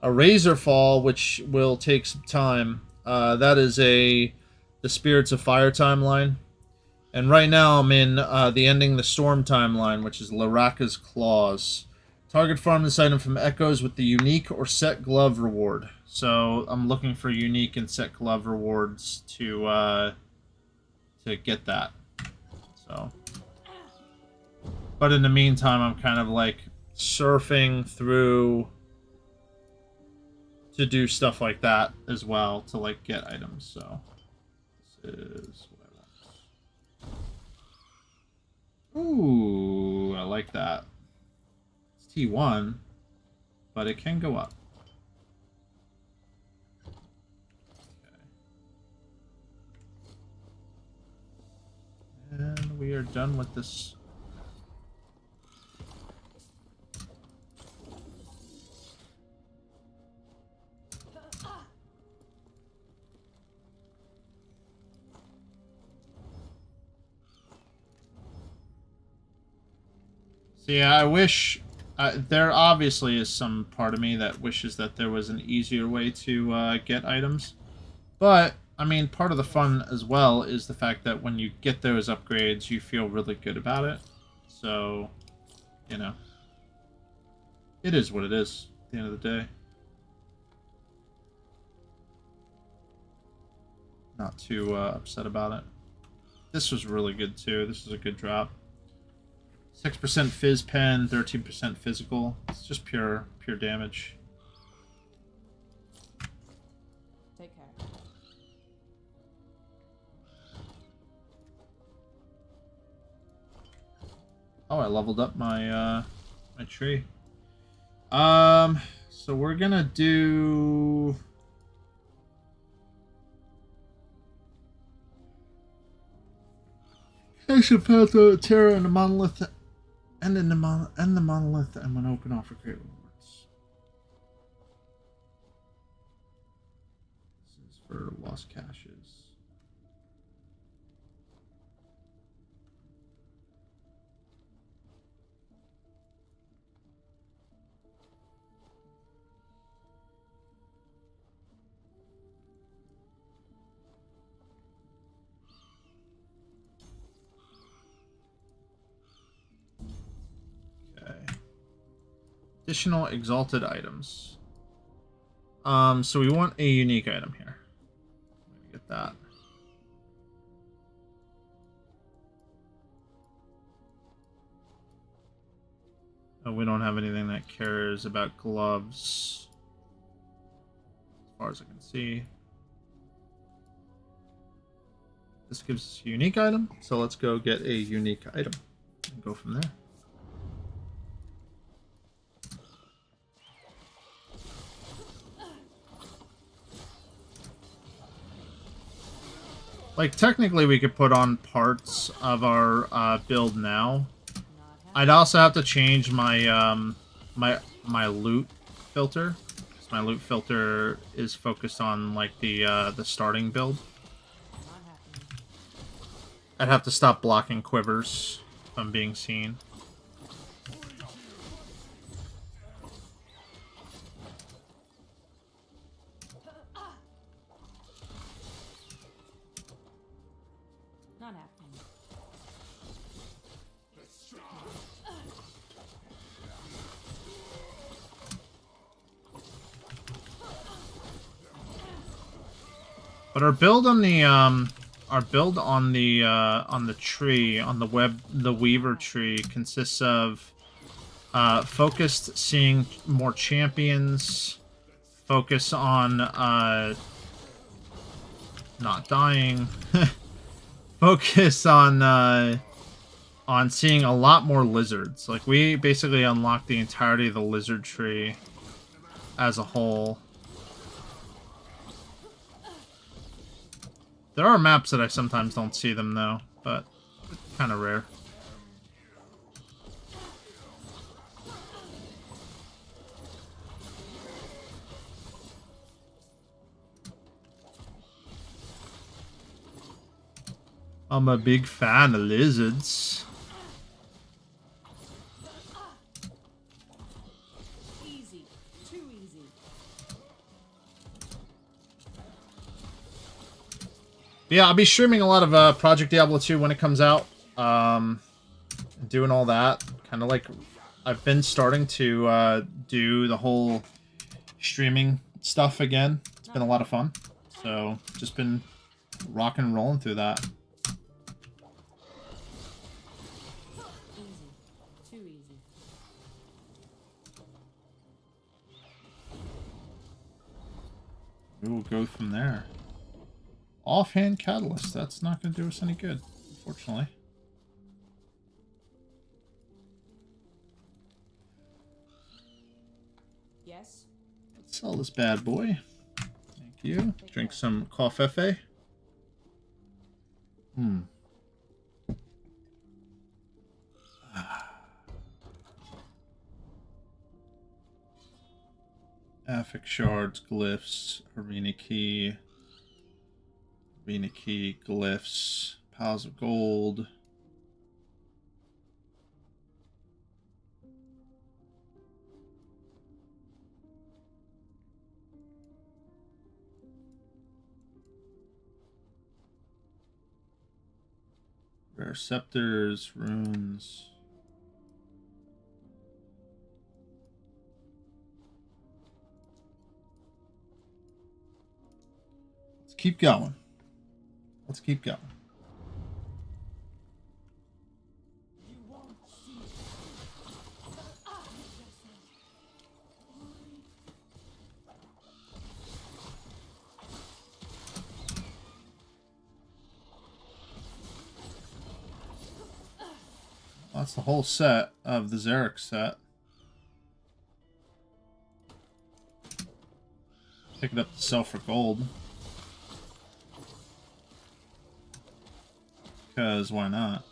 A Razor Fall, which will take some time. That is the Spirits of Fire timeline. And right now I'm in the Ending the Storm timeline, which is Laraka's Claws. Target farm this item from Echoes with the unique or set glove reward. So I'm looking for unique and set glove rewards to get that. So, but in the meantime, I'm kind of like surfing through to do stuff like that as well to like get items. So this is what I want. Ooh, I like that. It's T1, but it can go up. Okay. And we are done with this. So yeah, I wish... there obviously is some part of me that wishes that there was an easier way to get items. But, I mean, part of the fun as well is the fact that when you get those upgrades, you feel really good about it. So, you know, it is what it is at the end of the day. Not too upset about it. This was really good too. This is a good drop. 6% Fizz Pen, 13% physical. It's just pure damage. Take care. Oh, I leveled up my my tree. So we're gonna do... Exapelto, Terra, and the Monolith, and the Monolith, and an open offer great rewards. This is for lost caches. Additional exalted items. So we want a unique item here. Get that. Oh, we don't have anything that cares about gloves, as far as I can see. This gives us a unique item, so let's go get a unique item and go from there. Like, technically we could put on parts of our build now. I'd also have to change my my loot filter. Because my loot filter is focused on, like, the starting build. I'd have to stop blocking quivers from being seen. Not happening. But our build on the tree, on the Weaver tree, consists of focused seeing more champions, focus on not dying, focus on seeing a lot more lizards. Like, we basically unlocked the entirety of the lizard tree as a whole. There are maps that I sometimes don't see them, though, but kind of rare. I'm a big fan of lizards. Easy. Too easy. Yeah, I'll be streaming a lot of Project Diablo 2 when it comes out. Doing all that. Kind of like... I've been starting to do the whole streaming stuff again. It's been a lot of fun. So, just been rocking and rolling through that. Easy. Too easy. We will go from there. Offhand Catalyst. That's not going to do us any good, unfortunately. Yes? Yes. Let's sell this bad boy. Thank you. Drink some coffee. Affix shards, glyphs, arena key, glyphs, piles of gold. Rare scepters, runes. Let's keep going. Let's keep going. That's the whole set of the Xeric set. Pick it up to sell for gold. Because why not?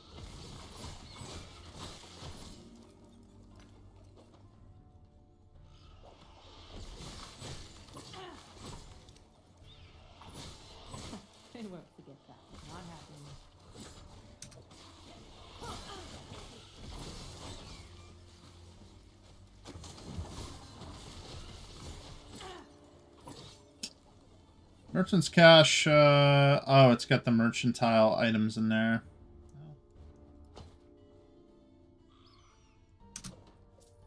They won't forget that. Not happening. Merchant's Cash, oh, it's got the mercantile items in there.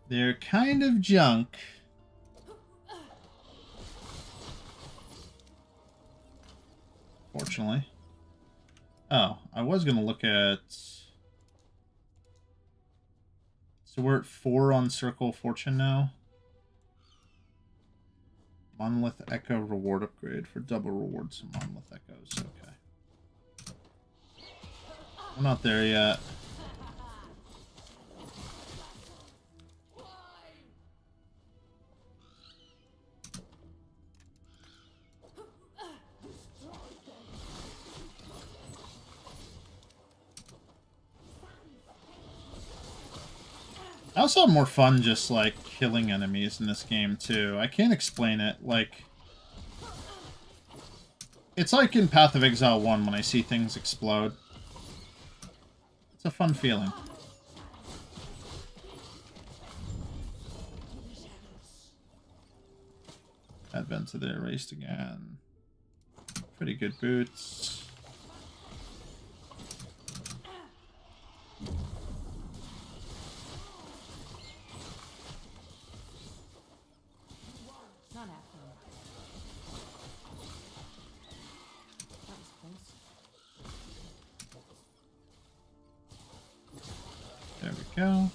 They're kind of junk. Fortunately. Oh, I was going to look at... So we're at 4 on Circle of Fortune now. Monolith Echo reward upgrade for double rewards and Monolith Echoes. Okay. I'm not there yet. I also have more fun just, like, killing enemies in this game, too. I can't explain it. Like, it's like in Path of Exile 1 when I see things explode. It's a fun feeling. Advent to the Erased again. Pretty good boots. Not happening. That was close. There we go.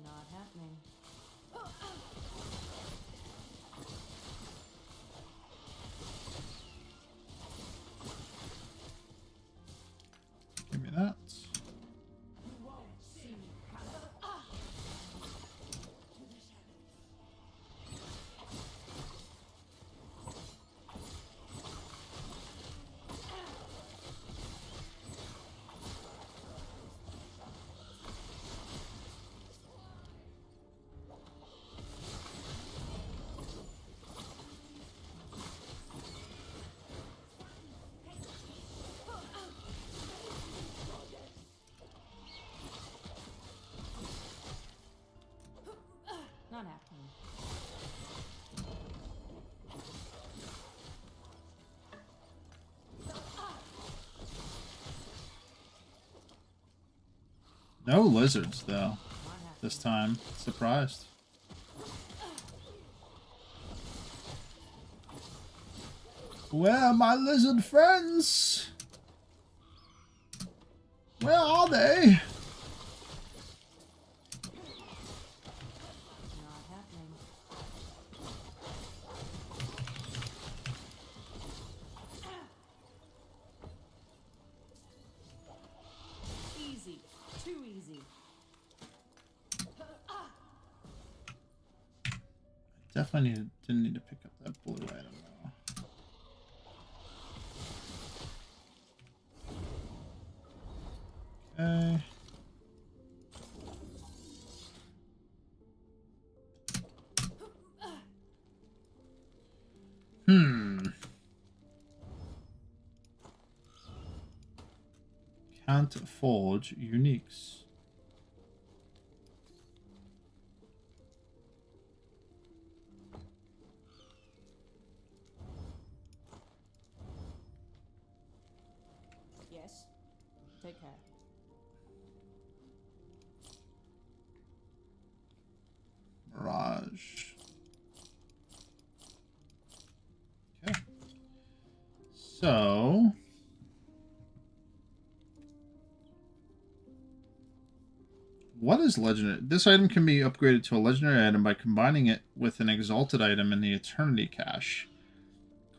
Not happening. Give me that. Not happening. No lizards, though, Not happening. this time. Surprised. Where are my lizard friends? Where are they? Not happening. Definitely didn't need to pick up that blue item though. Okay. Can't forge uniques. Yes. Take care. Mirage. Okay. So what is legendary? This item can be upgraded to a legendary item by combining it with an exalted item in the Eternity Cache,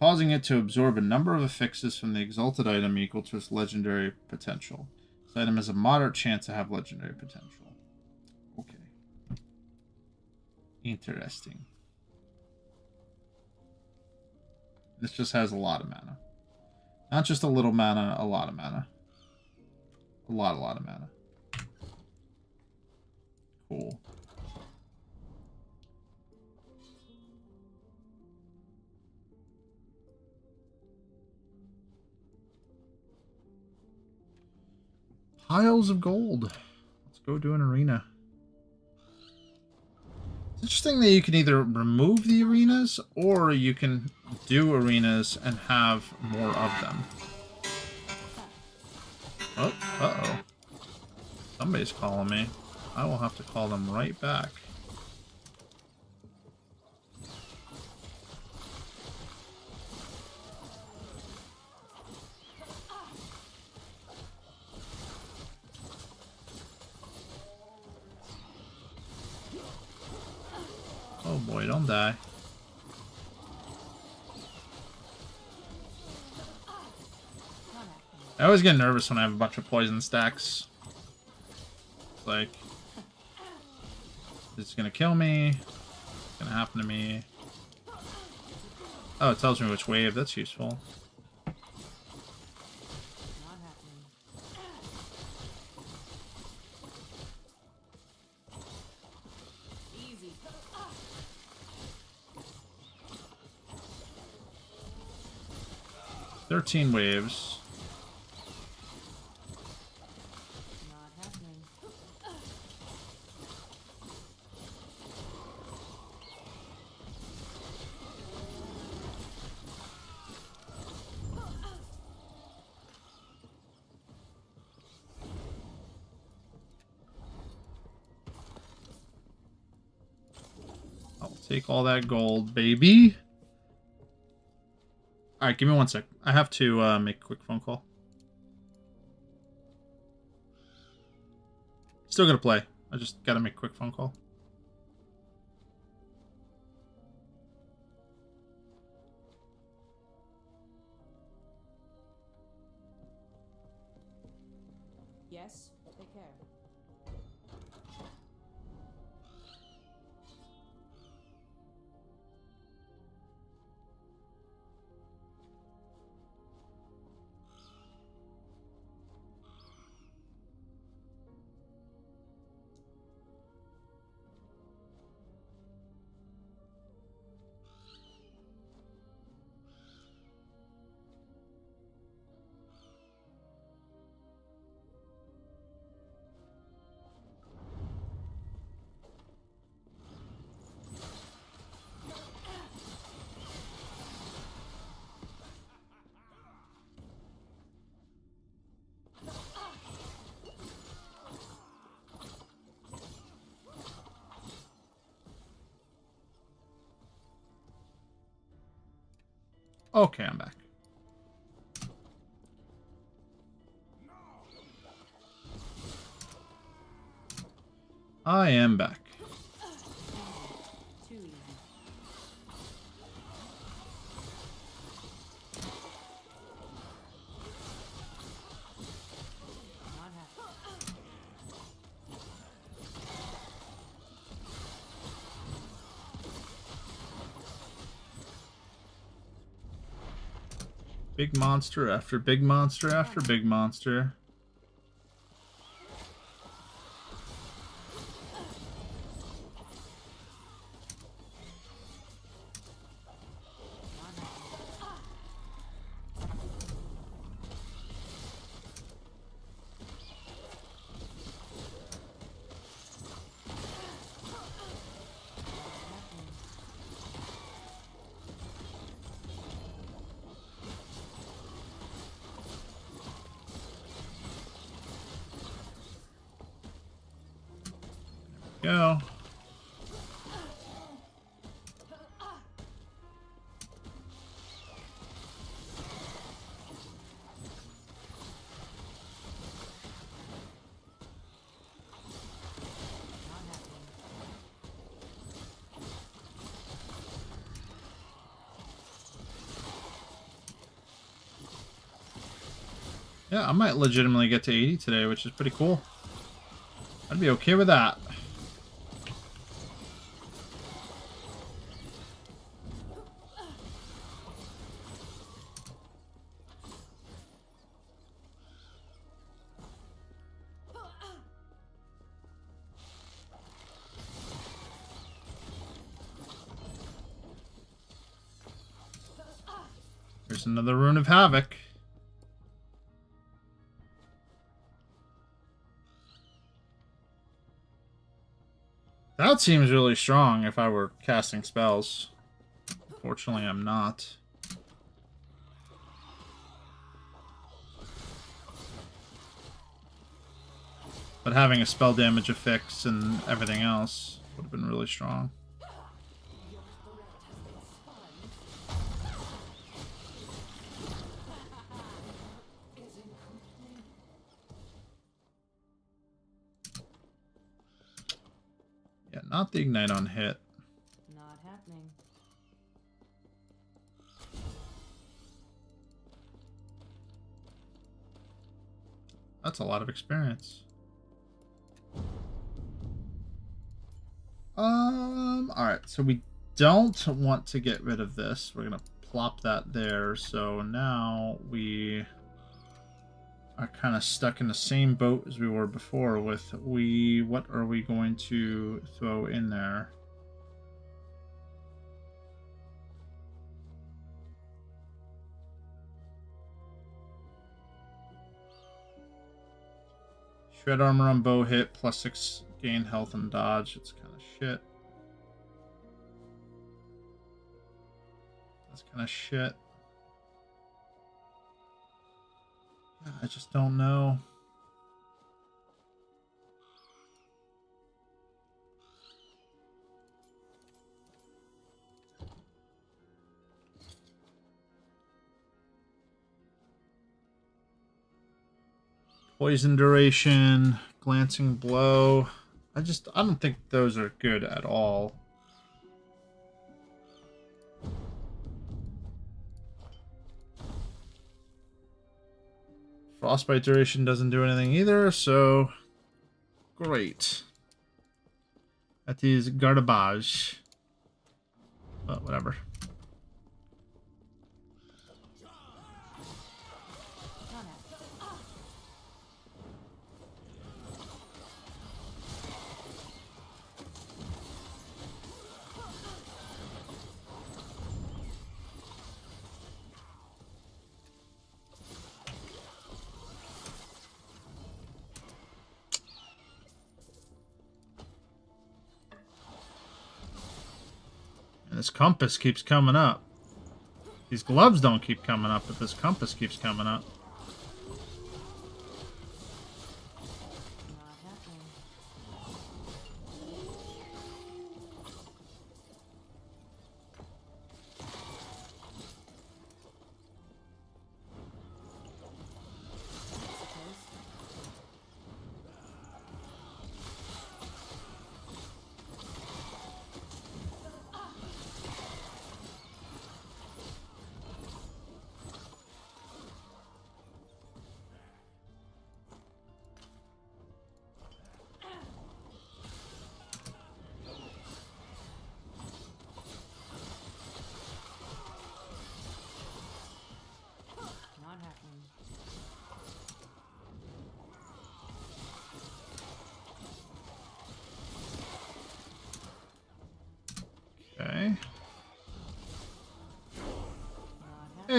causing it to absorb a number of affixes from the exalted item equal to its legendary potential. This item has a moderate chance to have legendary potential. Okay. Interesting. This just has a lot of mana. Not just a little mana, a lot of mana. A lot of mana. Cool. Piles of gold. Let's go do an arena. It's interesting that you can either remove the arenas or you can do arenas and have more of them. Oh, uh-oh. Somebody's calling me. I will have to call them right back. Oh boy, don't die. I always get nervous when I have a bunch of poison stacks. It's like, is it gonna kill me? What's gonna happen to me? Oh, it tells me which wave. That's useful. Not happening. Easy. 13 waves. Not happening. I'll take all that gold, baby. Alright, give me 1 sec. I have to make a quick phone call. Still gonna play. I just gotta make a quick phone call. Yes. Take care. Okay, I'm back. I am back. Too easy. Not happening. Big monster after big monster after big monster. Go. Yeah, I might legitimately get to 80 today, which is pretty cool. I'd be okay with that. There's another Rune of Havoc. That seems really strong if I were casting spells. Fortunately, I'm not. But having a spell damage affix and everything else would have been really strong. Yeah, not the ignite on hit. Not happening. That's a lot of experience. Alright, so we don't want to get rid of this. We're gonna plop that there. So now we are kind of stuck in the same boat as we were before with what are we going to throw in there? Shred armor on bow hit, +6 gain health and dodge. It's kind of shit. That's kind of shit. I just don't know. Poison duration, glancing blow. I don't think those are good at all. Frostbite duration doesn't do anything either, so great. That is garbage. But whatever. And this compass keeps coming up. These gloves don't keep coming up, but this compass keeps coming up. Not happening.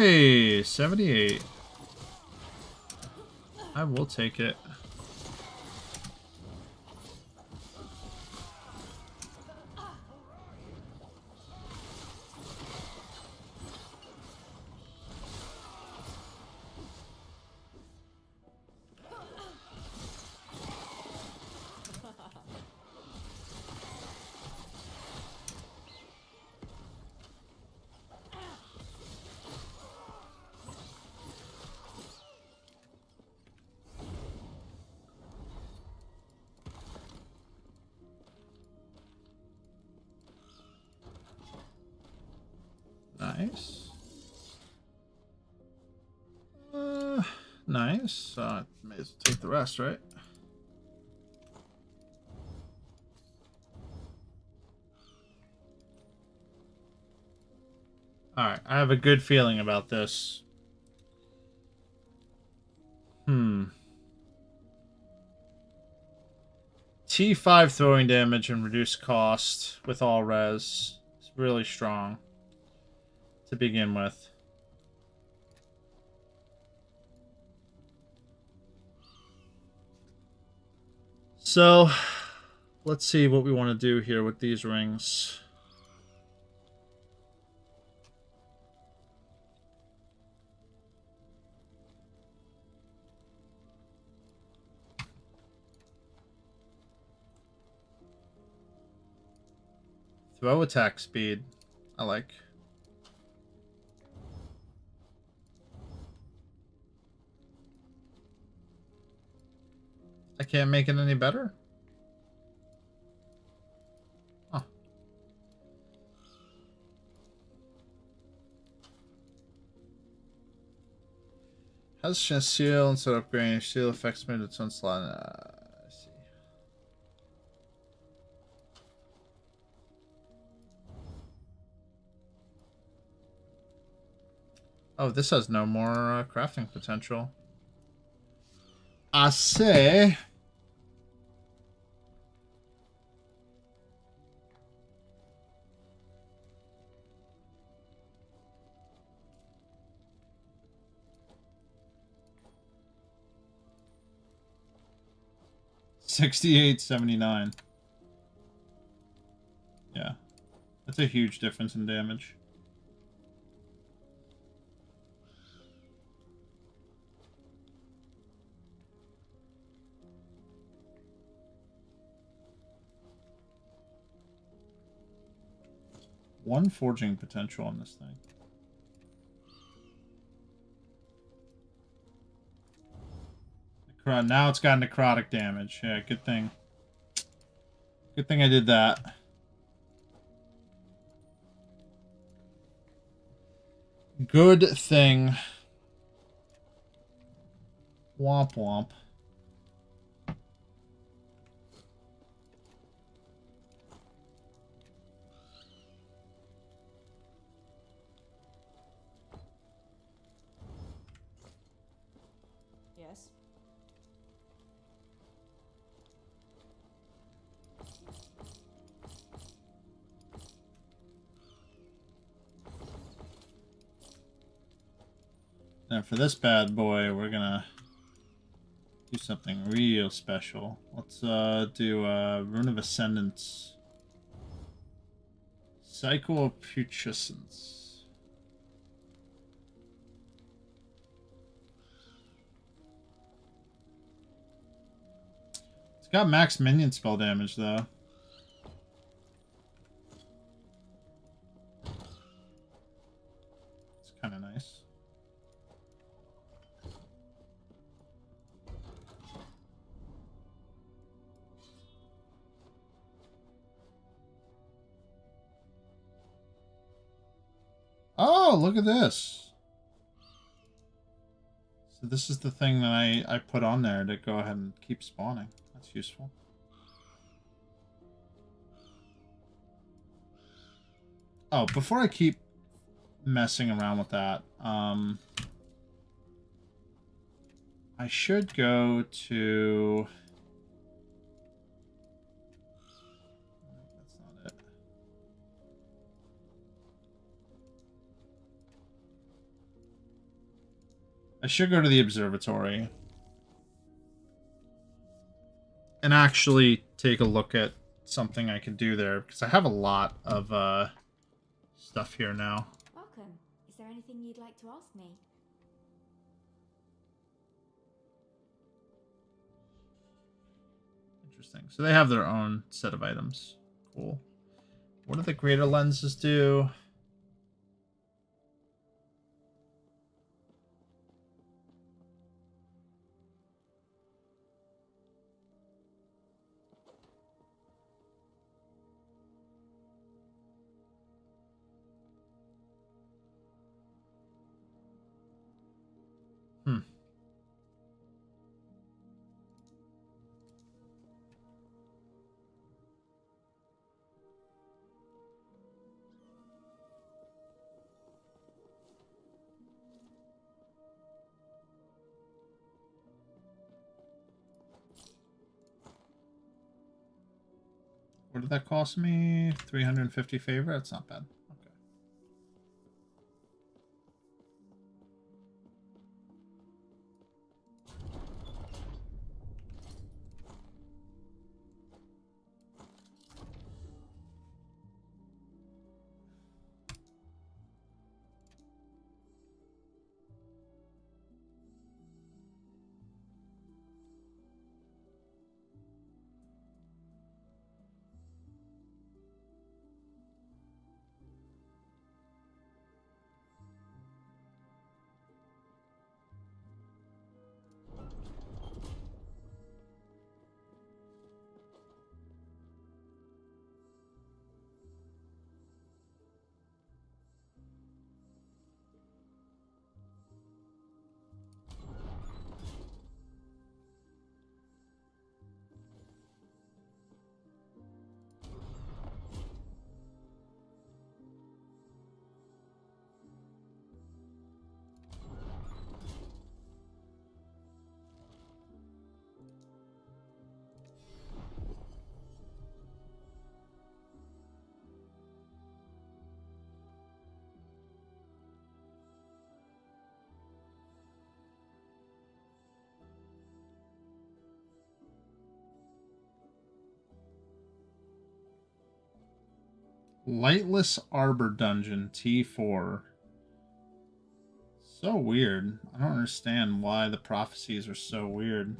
Hey, 78. I will take it. Nice. Nice. May as well take the rest, right? Alright, I have a good feeling about this. T5 throwing damage and reduced cost with all res. It's really strong to begin with. So, let's see what we want to do here with these rings. Throw attack speed. I like. I can't make it any better? Huh. Has seal instead of upgrading shield effects made its own slot. I see. Oh, this has no more crafting potential. I say. $68.79. Yeah. That's a huge difference in damage. One forging potential on this thing. Now it's got necrotic damage. Yeah, good thing. Good thing I did that. Good thing. Womp womp. Yes. Now for this bad boy, we're gonna do something real special. Let's do Rune of Ascendance. Cycle of Putrescence. It's got max minion spell damage though. It's kind of nice. Oh, look at this. So this is the thing that I put on there to go ahead and keep spawning. That's useful. Oh, before I keep messing around with that, I should go to... That's not it. I should go to the observatory and actually take a look at something I can do there, because I have a lot of stuff here now. Welcome. Is there anything you'd like to ask me? Interesting. So they have their own set of items. Cool. What do the greater lenses do? Hmm. What did that cost me? 350 favor? That's not bad. Okay. Lightless Arbor Dungeon T4. So weird. I don't understand why the prophecies are so weird.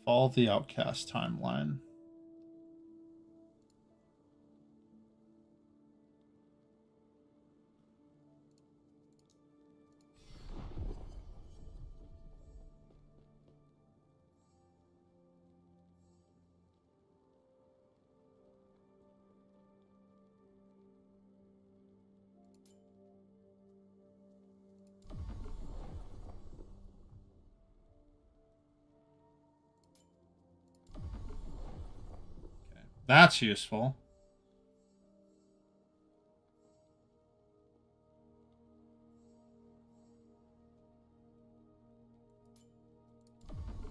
Fall of the Outcast timeline. That's useful.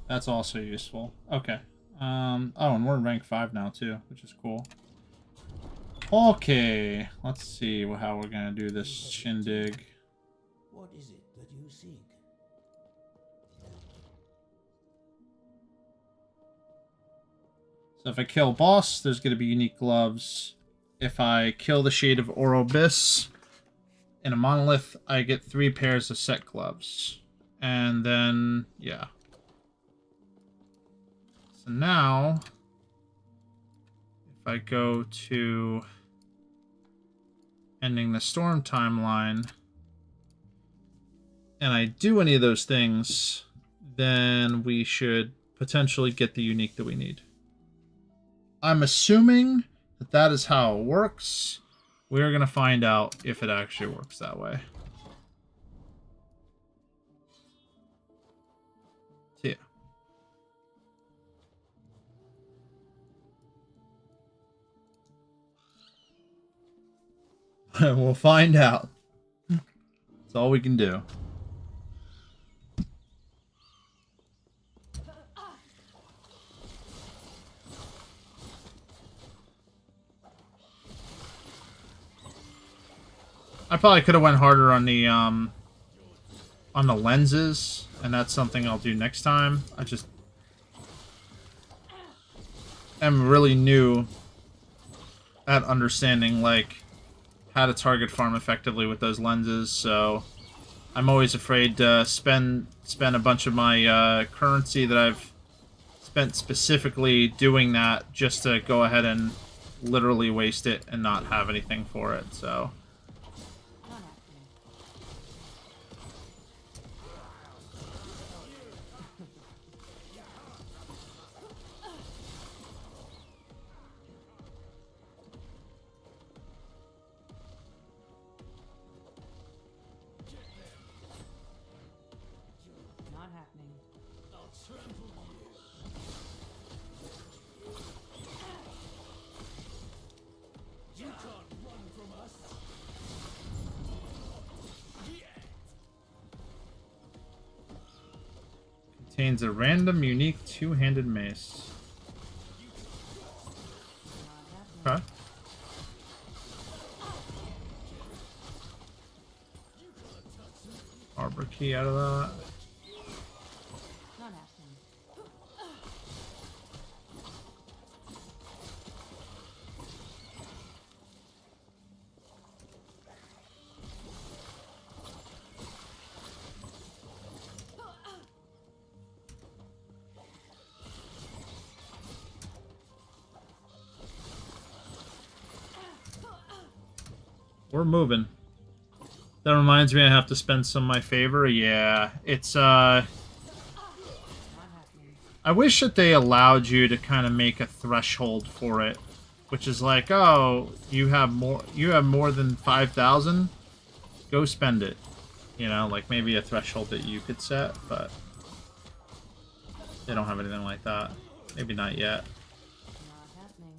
That's also useful. Okay. Oh, and we're in rank 5 now too, which is cool. Okay, let's see how we're gonna do this shindig. What is it that you seek? So if I kill boss, there's gonna be unique gloves. If I kill the Shade of Orobis in a monolith, I get 3 pairs of set gloves. And then, yeah. So now, if I go to ending the storm timeline, and I do any of those things, then we should potentially get the unique that we need. I'm assuming that that is how it works. We're going to find out if it actually works that way. So yeah. We'll find out. That's all we can do. I probably could have went harder on the lenses, and that's something I'll do next time. I just am really new at understanding like how to target farm effectively with those lenses, so I'm always afraid to spend a bunch of my currency that I've spent specifically doing that just to go ahead and literally waste it and not have anything for it. So Not happening. contains a random, unique two-handed mace. Okay. Arbor key out of that. Not happening. We're moving. That reminds me I have to spend some of my favor. Yeah, it's Not happening. I wish that they allowed you to kind of make a threshold for it, which is like, oh, you have more than 5,000, go spend it. You know, like maybe a threshold that you could set, but they don't have anything like that. Maybe not yet. Not happening.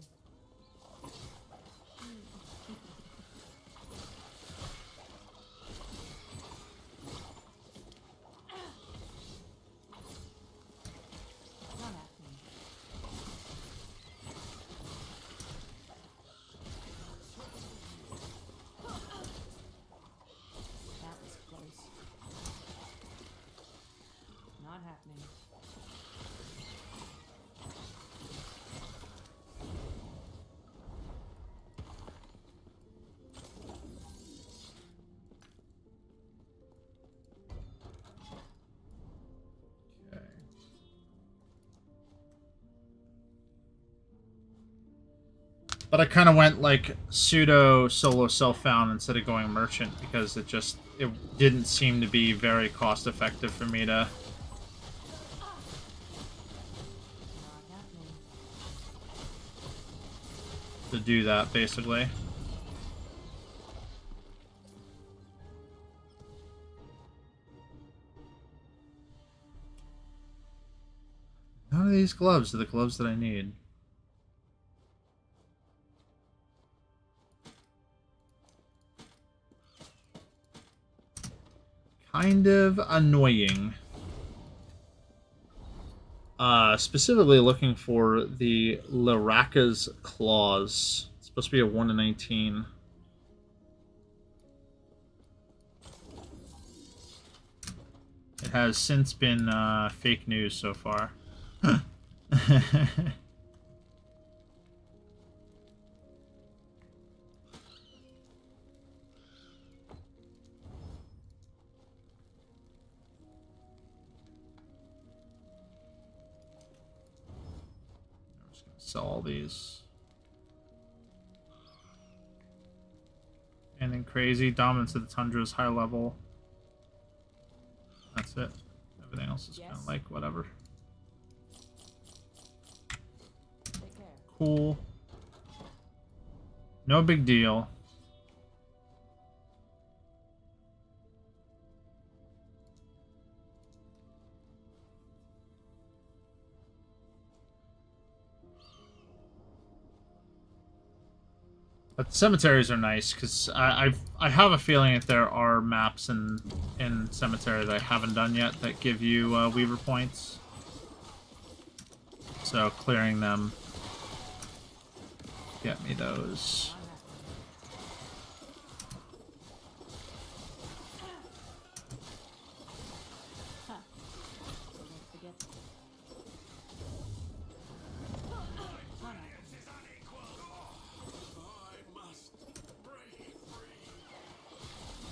Not happening. That was close. Not happening. Okay. But I kind of went like pseudo solo self-found instead of going merchant because it didn't seem to be very cost effective for me Not happening. to do that basically. None of these gloves are the gloves that I need. Kind of annoying. Specifically looking for the Laraka's Claws. It's supposed to be a 1 in 19. It has since been fake news so far. Sell all these. Anything crazy? Dominance of the Tundra is high level. That's it. Everything else is kind of like whatever. Take care. Cool. No big deal. But cemeteries are nice because I have a feeling that there are maps in cemetery that I haven't done yet that give you Weaver points. So clearing them get me those.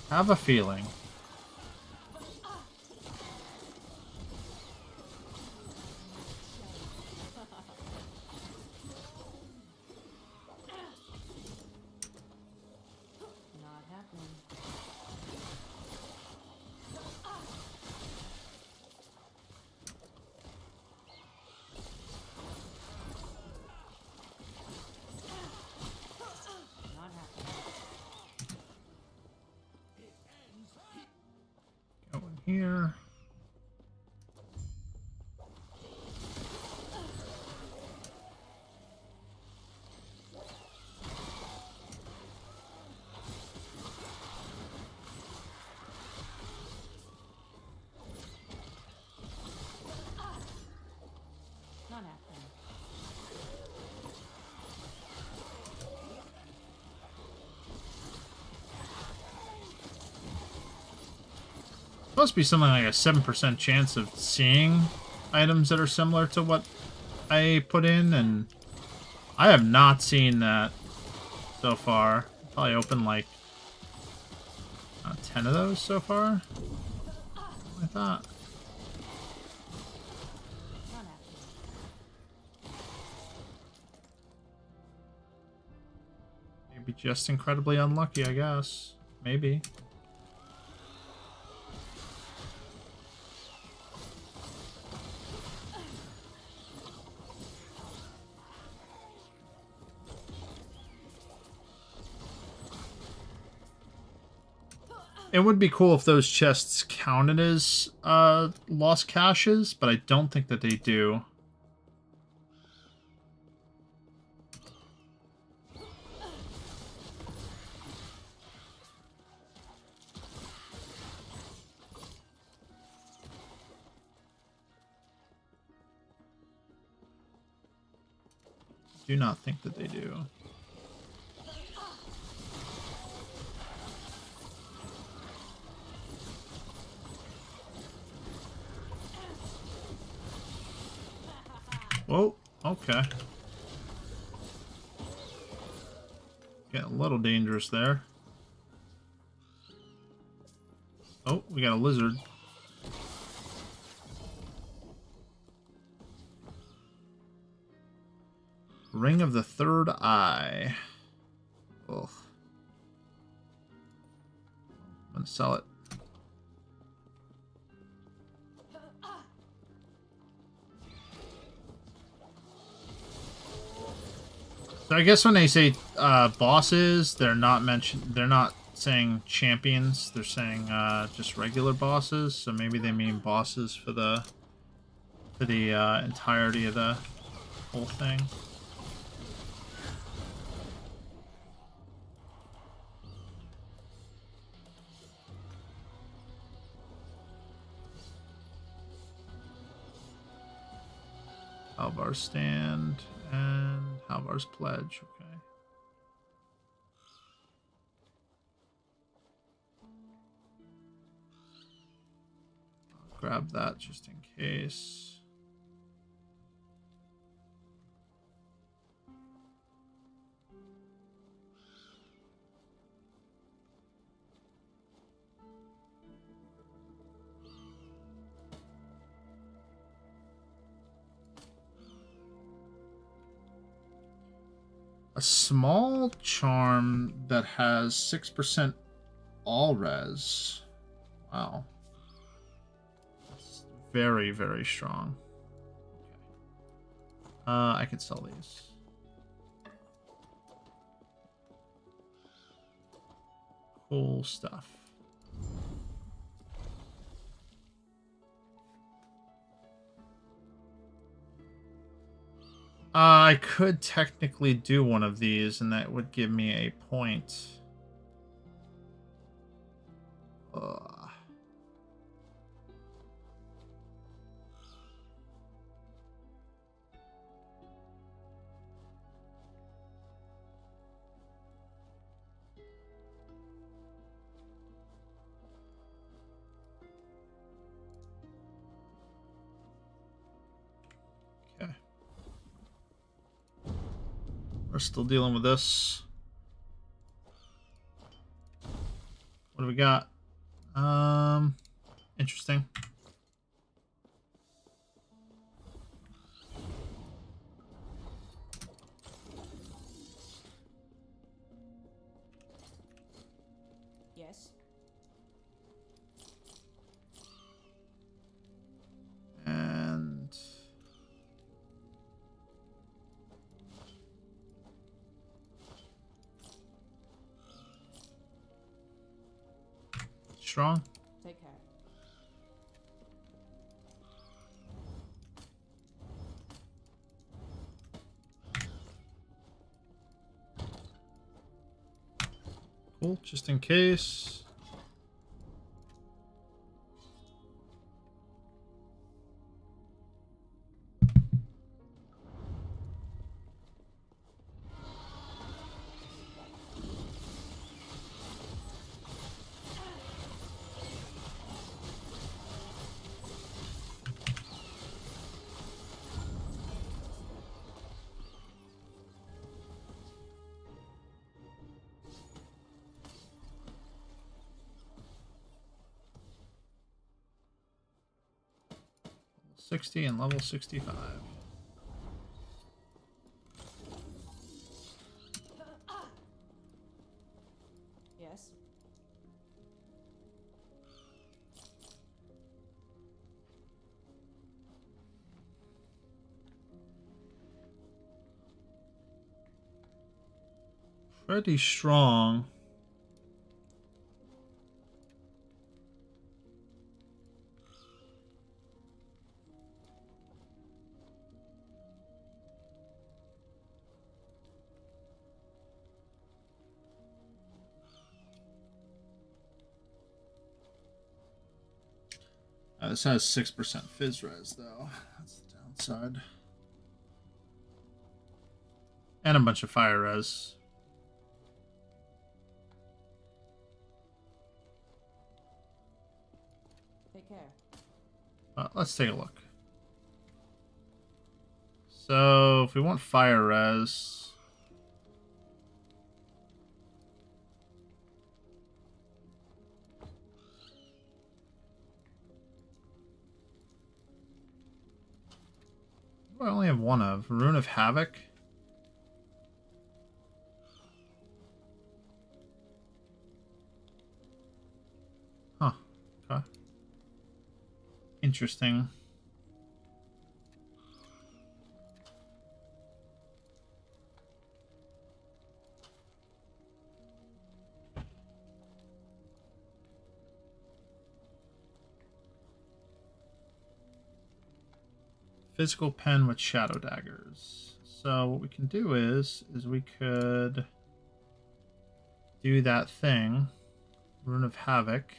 Have a feeling. Not happening. Not happening. Go in here. Not happening. Supposed to be something like a 7% chance of seeing items that are similar to what I put in, and I have not seen that so far. Probably opened like 10 of those so far. I thought. Not happening. Maybe just incredibly unlucky, I guess. Maybe. It would be cool if those chests counted as lost caches, but I don't think that they do. Do not think that they do. Whoa, okay. Getting a little dangerous there. Oh, we got a lizard. Ring of the Third Eye. Ugh. I'm gonna sell it. So I guess when they say bosses, they're not saying champions. They're saying just regular bosses. So maybe they mean bosses for the entirety of the whole thing. Halvar's Stand and Halvar's Pledge. Okay. I'll grab that just in case. A small charm that has 6% all res. Wow. That's very, very strong. Okay. I can sell these. Cool stuff. I could technically do one of these, and that would give me a point. Ugh. Okay. We're still dealing with this. What do we got? Interesting. Yes. And strong. Take care. Cool, just in case. Level 60 and level 65. Yes. Pretty strong. This has 6% fizz res though. That's the downside. And a bunch of fire res. Take care. Let's take a look. So if we want fire res, what do I only have one of? Rune of Havoc. Huh. Okay. Interesting. Physical pen with shadow daggers. So what we can do is we could do that thing. Rune of Havoc.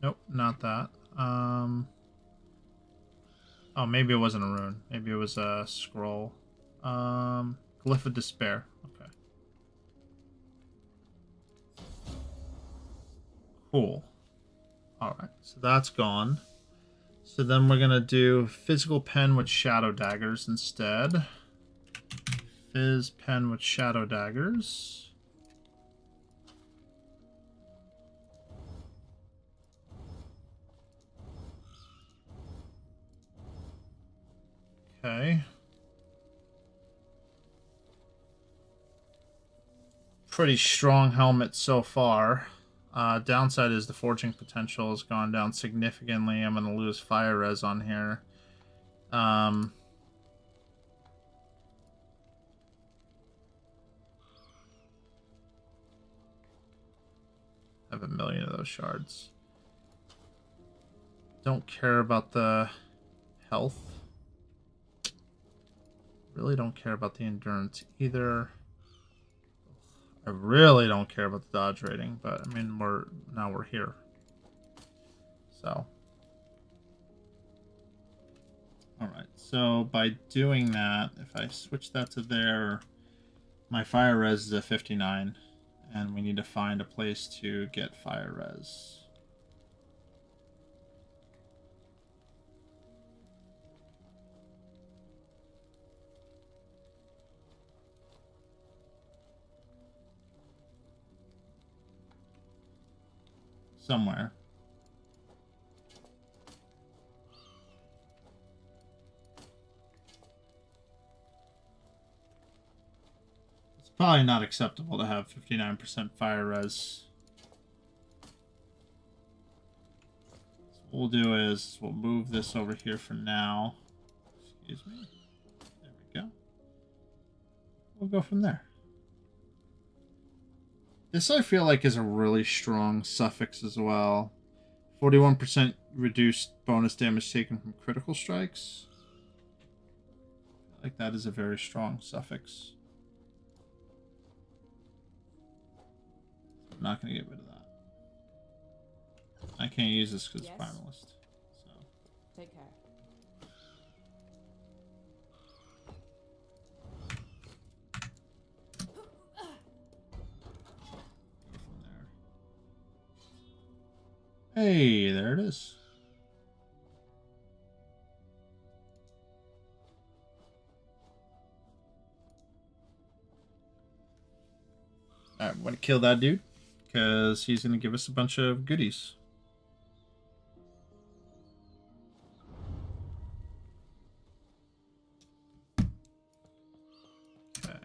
Nope, not that. Oh, maybe it wasn't a rune. Maybe it was a scroll. Glyph of Despair. Okay. Cool. Alright, so that's gone. So then we're going to do physical pen with shadow daggers instead. Fizz pen with shadow daggers. Okay. Pretty strong helmet so far. Downside is the forging potential has gone down significantly. I'm going to lose fire res on here. Have have 1,000,000 of those shards. Don't care about the health. Really don't care about the endurance either. I really don't care about the dodge rating, but I mean we're here. So alright, so by doing that, if I switch that to there, my fire res is at 59, and we need to find a place to get fire res. Somewhere. It's probably not acceptable to have 59% fire res. So what we'll do is we'll move this over here for now. Excuse me. There we go. We'll go from there. This I feel like is a really strong suffix as well. 41% reduced bonus damage taken from critical strikes. I feel like that is a very strong suffix. I'm not going to get rid of that. I can't use this because it's primalist. So. Take care. Hey, there it is. Alright, I'm going to kill that dude, because he's going to give us a bunch of goodies. Okay.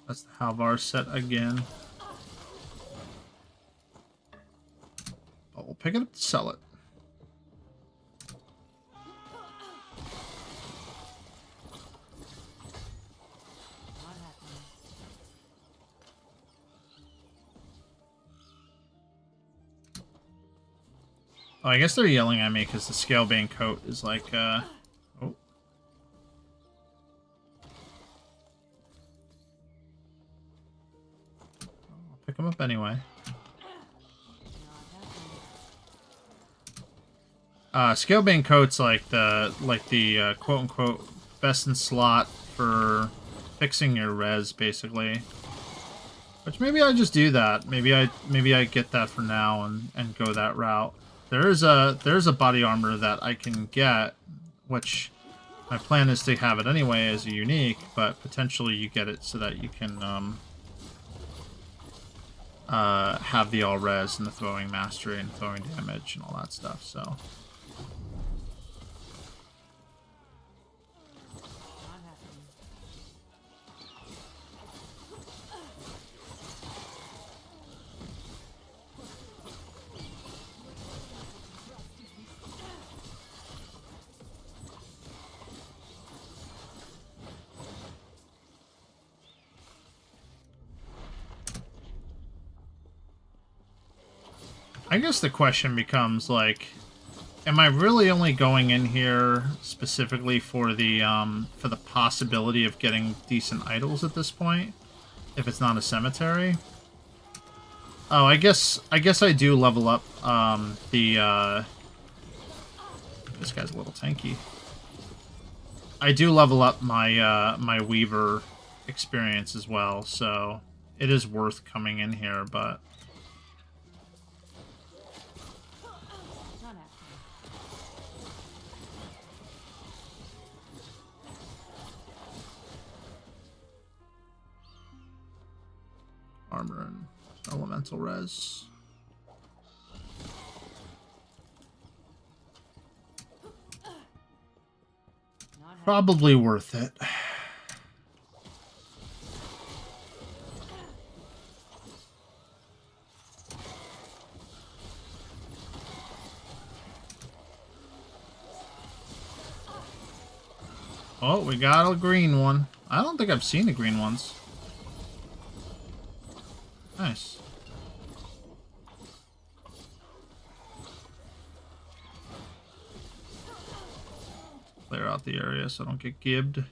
That's the Halvar set again. But we'll pick it up to sell it. Not happening. Oh, I guess they're yelling at me because the Scalebane coat is like, oh. I'll pick them up anyway. Scalebane coat's like the quote unquote best in slot for fixing your res, basically. Which maybe I just do that. Maybe I get that for now and go that route. There's a body armor that I can get, which my plan is to have it anyway as a unique, but potentially you get it so that you can have the all res and the throwing mastery and throwing damage and all that stuff. So. Not happening. I guess the question becomes, like, am I really only going in here specifically for the possibility of getting decent idols at this point, if it's not a cemetery? Oh, I guess I do level up this guy's a little tanky. I do level up my my Weaver experience as well, so it is worth coming in here, but Not happening. armor and elemental res. Not happening. Probably worth it. Oh, we got a green one. I don't think I've seen the green ones. Nice. Clear out the area so I don't get gibbed.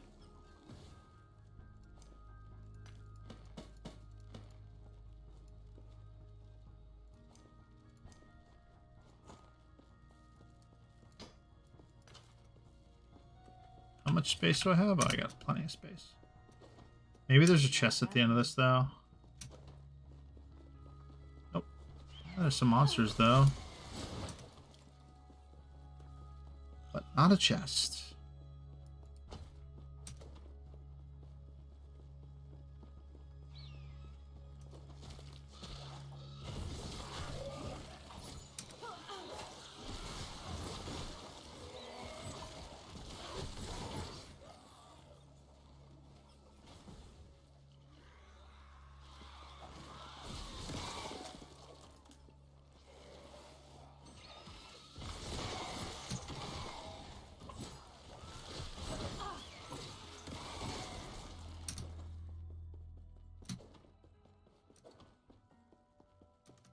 How much space do I have? Oh, I got plenty of space. Maybe there's a chest at the end of this, though. Nope. There's some monsters, though. But not a chest.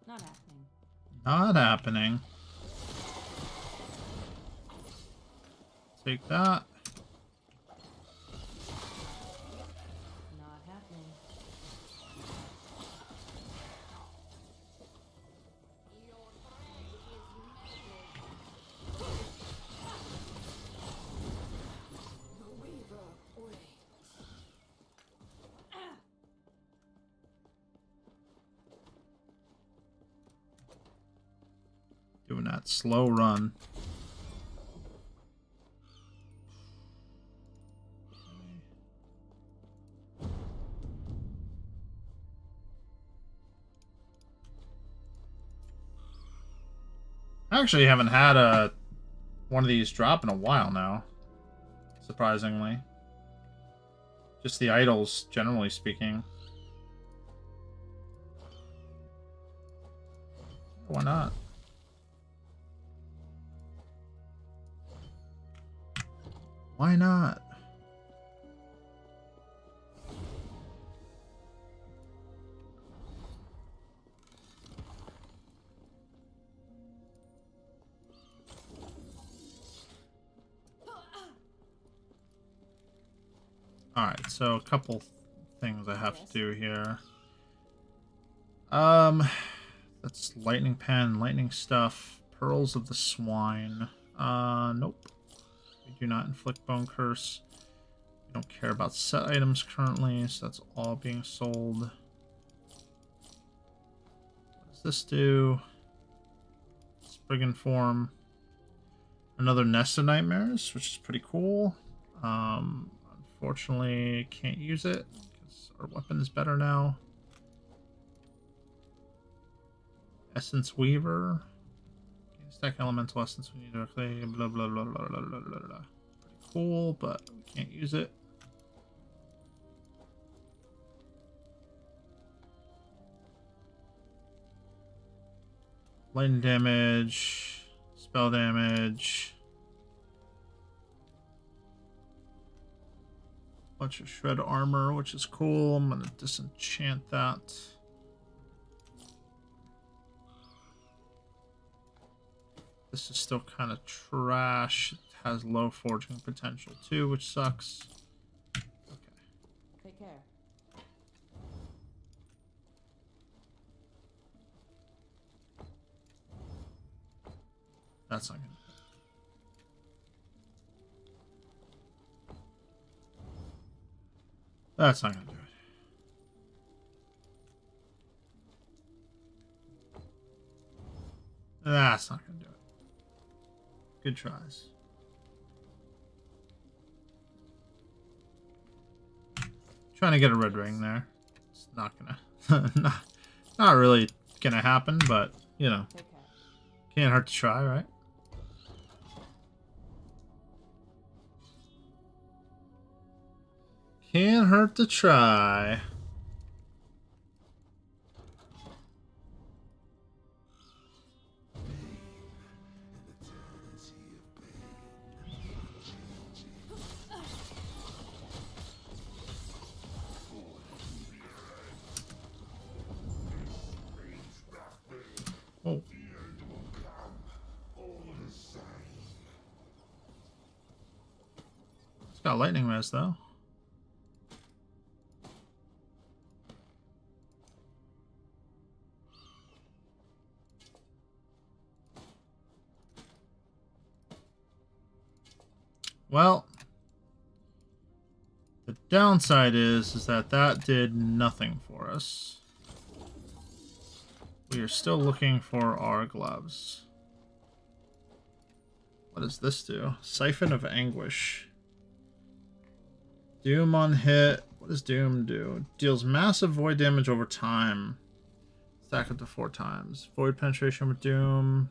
Not happening. Not happening. Take that. Not happening. The Weaver waits. Doing that slow run. I actually haven't had one of these drop in a while now. Surprisingly. Just the idols, generally speaking. Why not? Why not? Alright, so a couple things I have to do here. That's lightning pen, lightning stuff, pearls of the swine. Nope. We do not inflict bone curse. We don't care about set items currently, so that's all being sold. What does this do? Spriggan form. Another nest of nightmares, which is pretty cool. Unfortunately, can't use it because our weapon is better now. Essence Weaver. Stack elemental essence we need to clay. Blah blah blah blah blah blah blah blah. Pretty cool, but we can't use it. Lightning damage, spell damage. Bunch of shred armor, which is cool. I'm gonna disenchant that. This is still kind of trash. It has low forging potential too, which sucks. Okay. Take care. That's not gonna. That's not gonna do it. That's not gonna do it. Good tries. Trying to get a red ring there. It's not gonna not really gonna happen, but you know, Take care. can't hurt to try, right? Can't hurt to try. Oh. It's got lightning res though. Well, the downside is that did nothing for us. We are still looking for our gloves. What does this do? Siphon of Anguish. Doom on hit. What does Doom do? Deals massive void damage over time. Stack up to 4 times. Void penetration with Doom.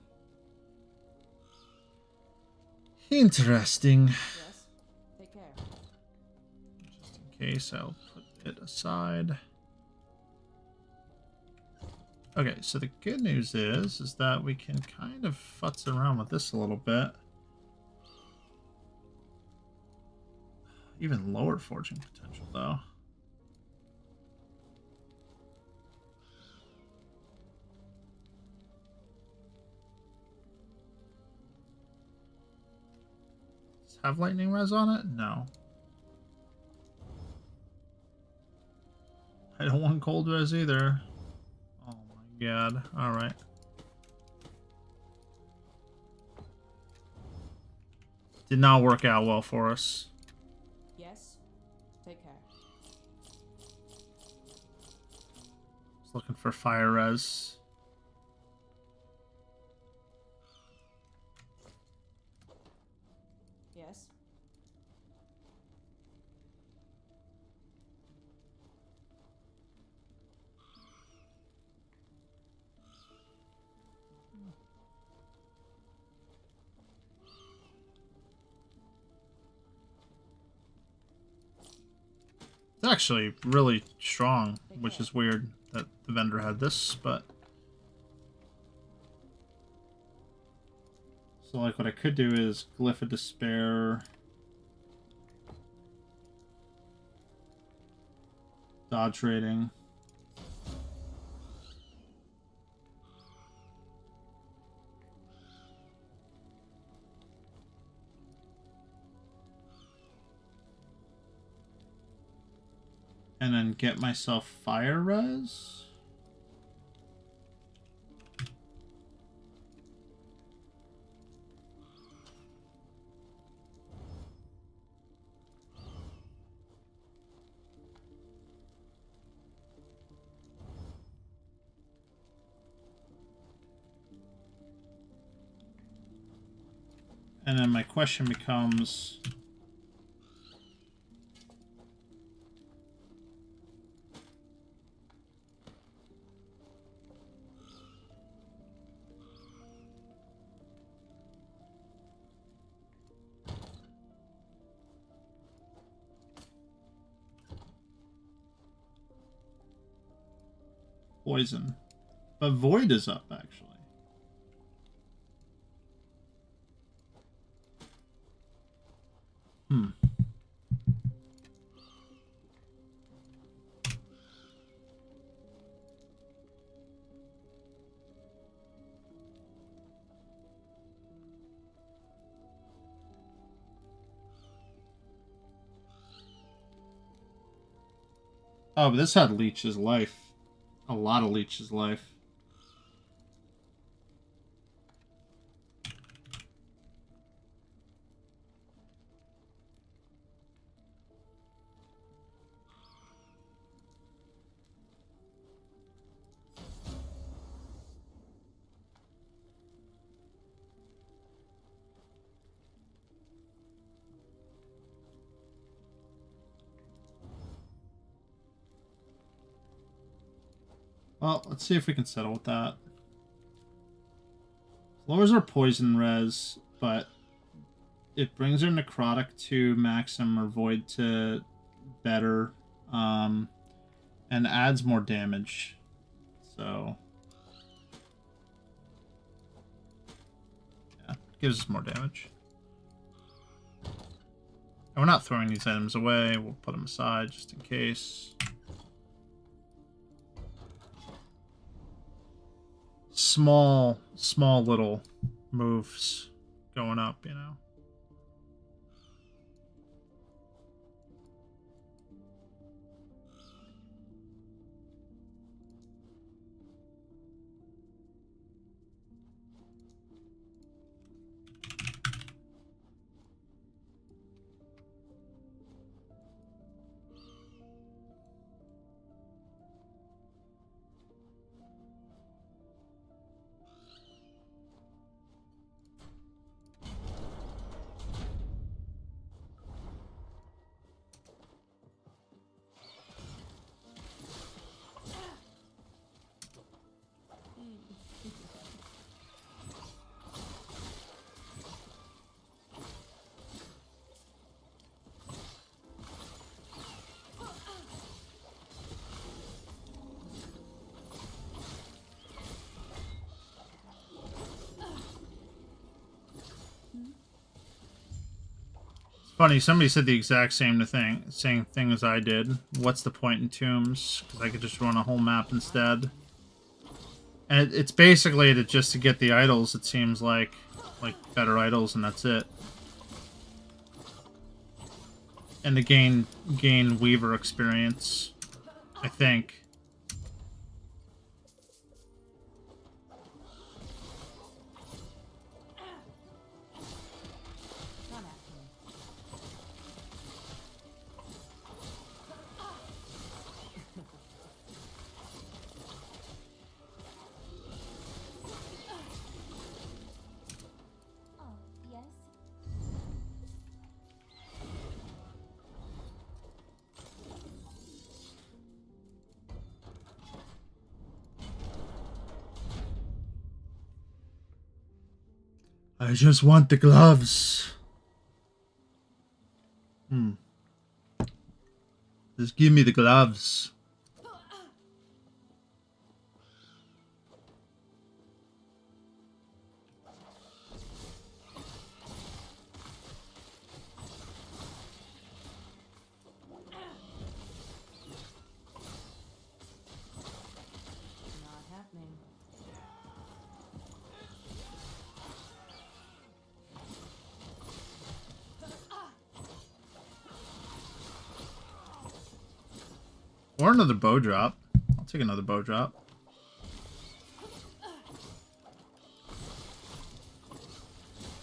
Interesting. Yes. Take care. Just in case, I'll put it aside. Okay, so the good news is that we can kind of futz around with this a little bit. Even lower forging potential, though. Does it have lightning res on it? No. I don't want cold res either. Oh my god. Alright. Did not work out well for us. Yes. Take care. Just looking for fire res. Yes. It's actually really strong, which is weird that the vendor had this, but... So, like, what I could do is Glyph of Despair... Dodge rating. And then get myself fire res. And then my question becomes... Poison. But Void is up, actually. Hmm. Oh, but this had Leech's life. A lot of Leech's life. Well, let's see if we can settle with that. Lowers our poison res, but it brings our necrotic to maximum or void to better, and adds more damage. So, yeah, gives us more damage. And we're not throwing these items away. We'll put them aside just in case. small little moves going up, you know. Funny, somebody said the exact same thing as I did. What's the point in tombs? Because I could just run a whole map instead. And it's basically just to get the idols, it seems like better idols, and that's it. And to gain Weaver experience, I think. I just want the gloves. Just give me the gloves. Not happening. Or another bow drop. I'll take another bow drop.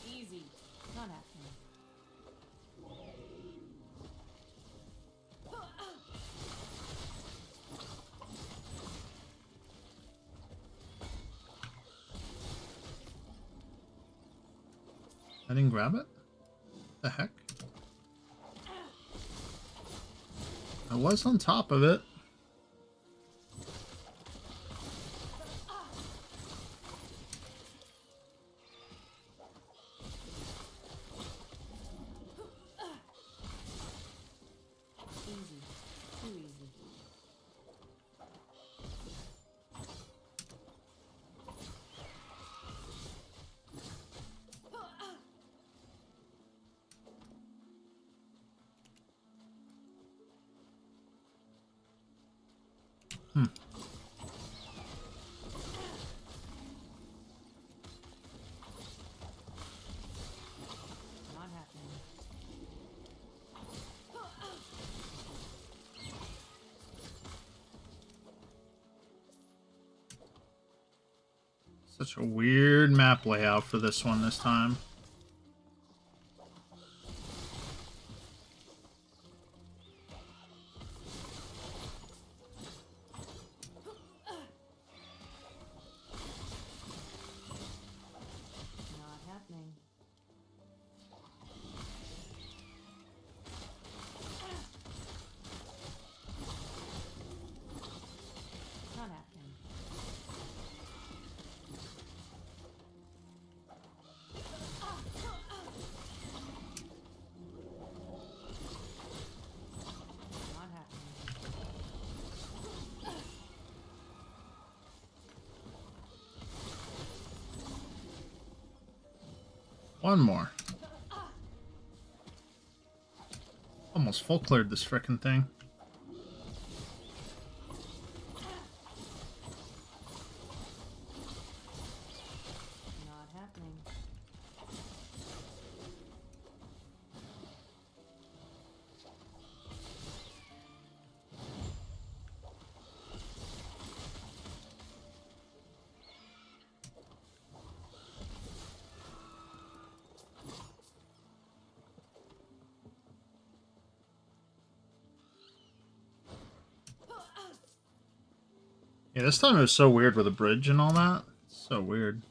Easy. Not happening. I didn't grab it? The heck? I was on top of it. Easy. Too easy. Not happening. Such a weird map layout for this one this time. Not happening. Not happening. Not happening. One more. Almost full cleared this frickin' thing. Yeah, this time it was so weird with the bridge and all that. So weird.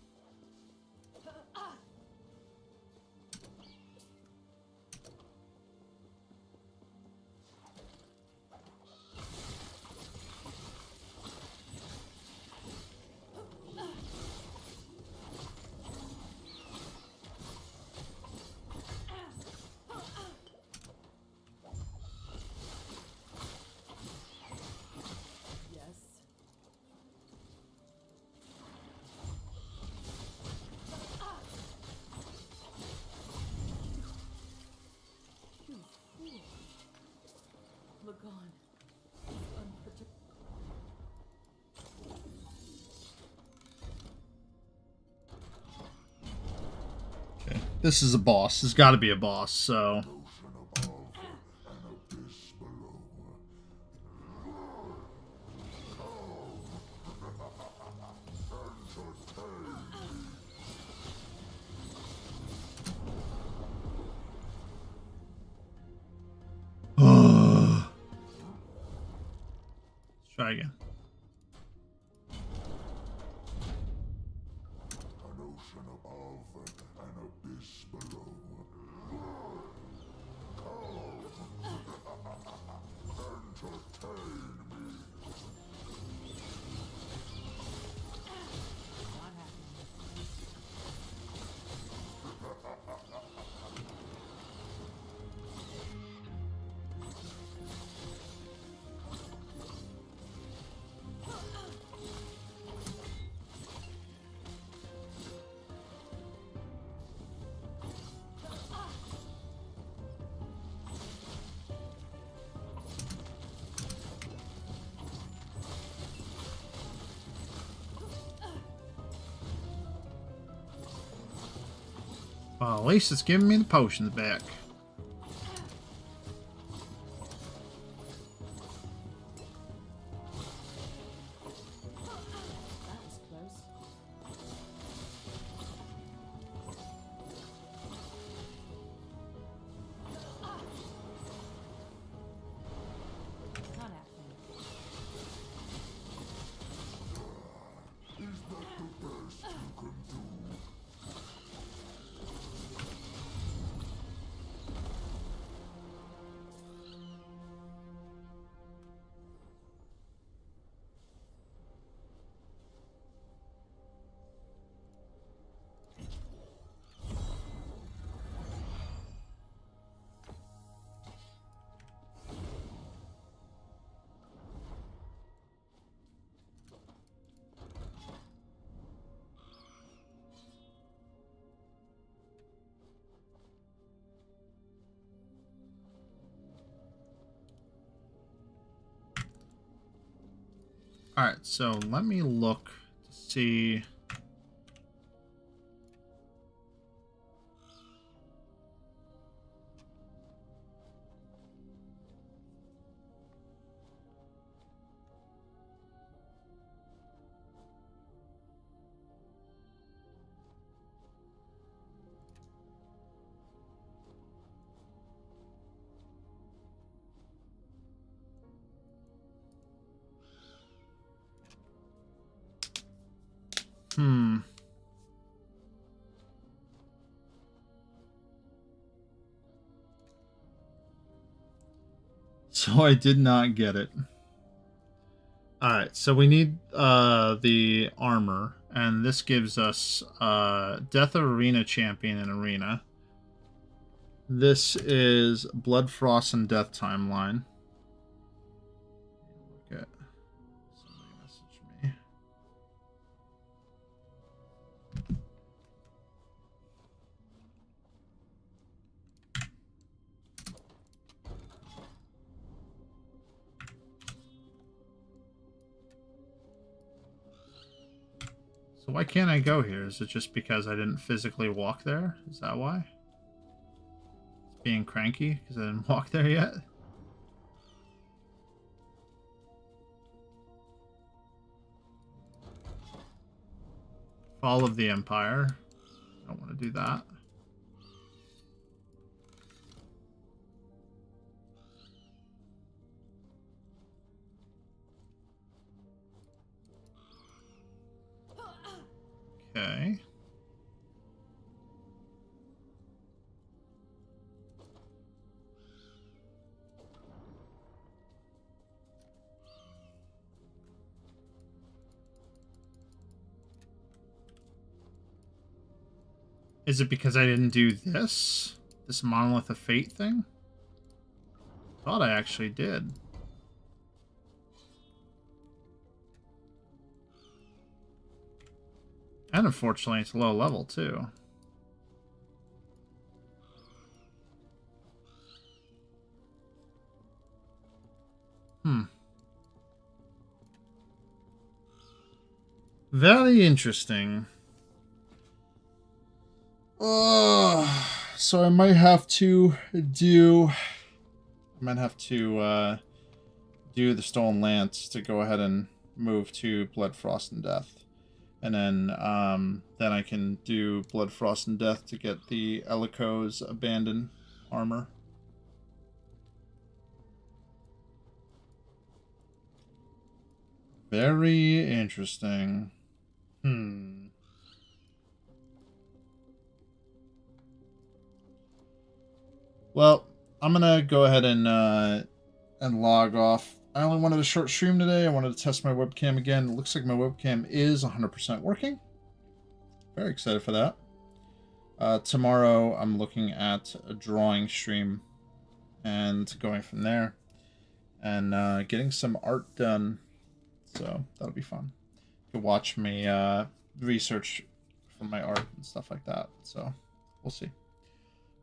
Yes. You fool. Look on. Unpredictable. Okay. This is a boss. There's got to be a boss, so... Let's try again. Not happening. Well, at least it's giving me the potions back. That was close. Not happening. Alright, so let me look to see... So I did not get it. Alright, so we need the armor, and this gives us Death of Arena Champion in Arena. This is Blood, Frost, and Death Timeline. Look at somebody message me. So why can't I go here? Is it just because I didn't physically walk there? Is that why? It's being cranky because I didn't walk there yet? Fall of the Empire. I don't want to do that. Okay. Is it because I didn't do this? This Monolith of Fate thing? Thought I actually did. And unfortunately, it's low level, too. Very interesting. So I might have to do... I might have to do the Stolen Lance to go ahead and move to Blood, Frost, and Death. And then I can do Blood, Frost, and Death to get the Elico's Abandoned armor. Very interesting. Well, I'm gonna go ahead and log off. I only wanted a short stream today. I wanted to test my webcam again. It looks like my webcam is 100% working. Very excited for that. Tomorrow, I'm looking at a drawing stream and going from there and getting some art done. So that'll be fun. You can watch me research for my art and stuff like that. So we'll see.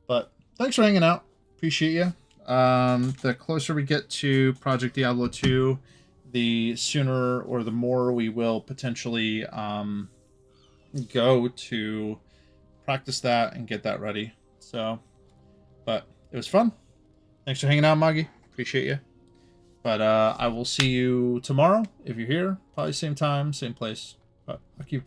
But thanks for hanging out. Appreciate you. The closer we get to Project Diablo 2, the sooner or the more we will potentially go to practice that and get that ready. So, but it was fun. Thanks for hanging out, Maggie. Appreciate you. But I will see you tomorrow if you're here. Probably same time, same place. But I'll keep you posted.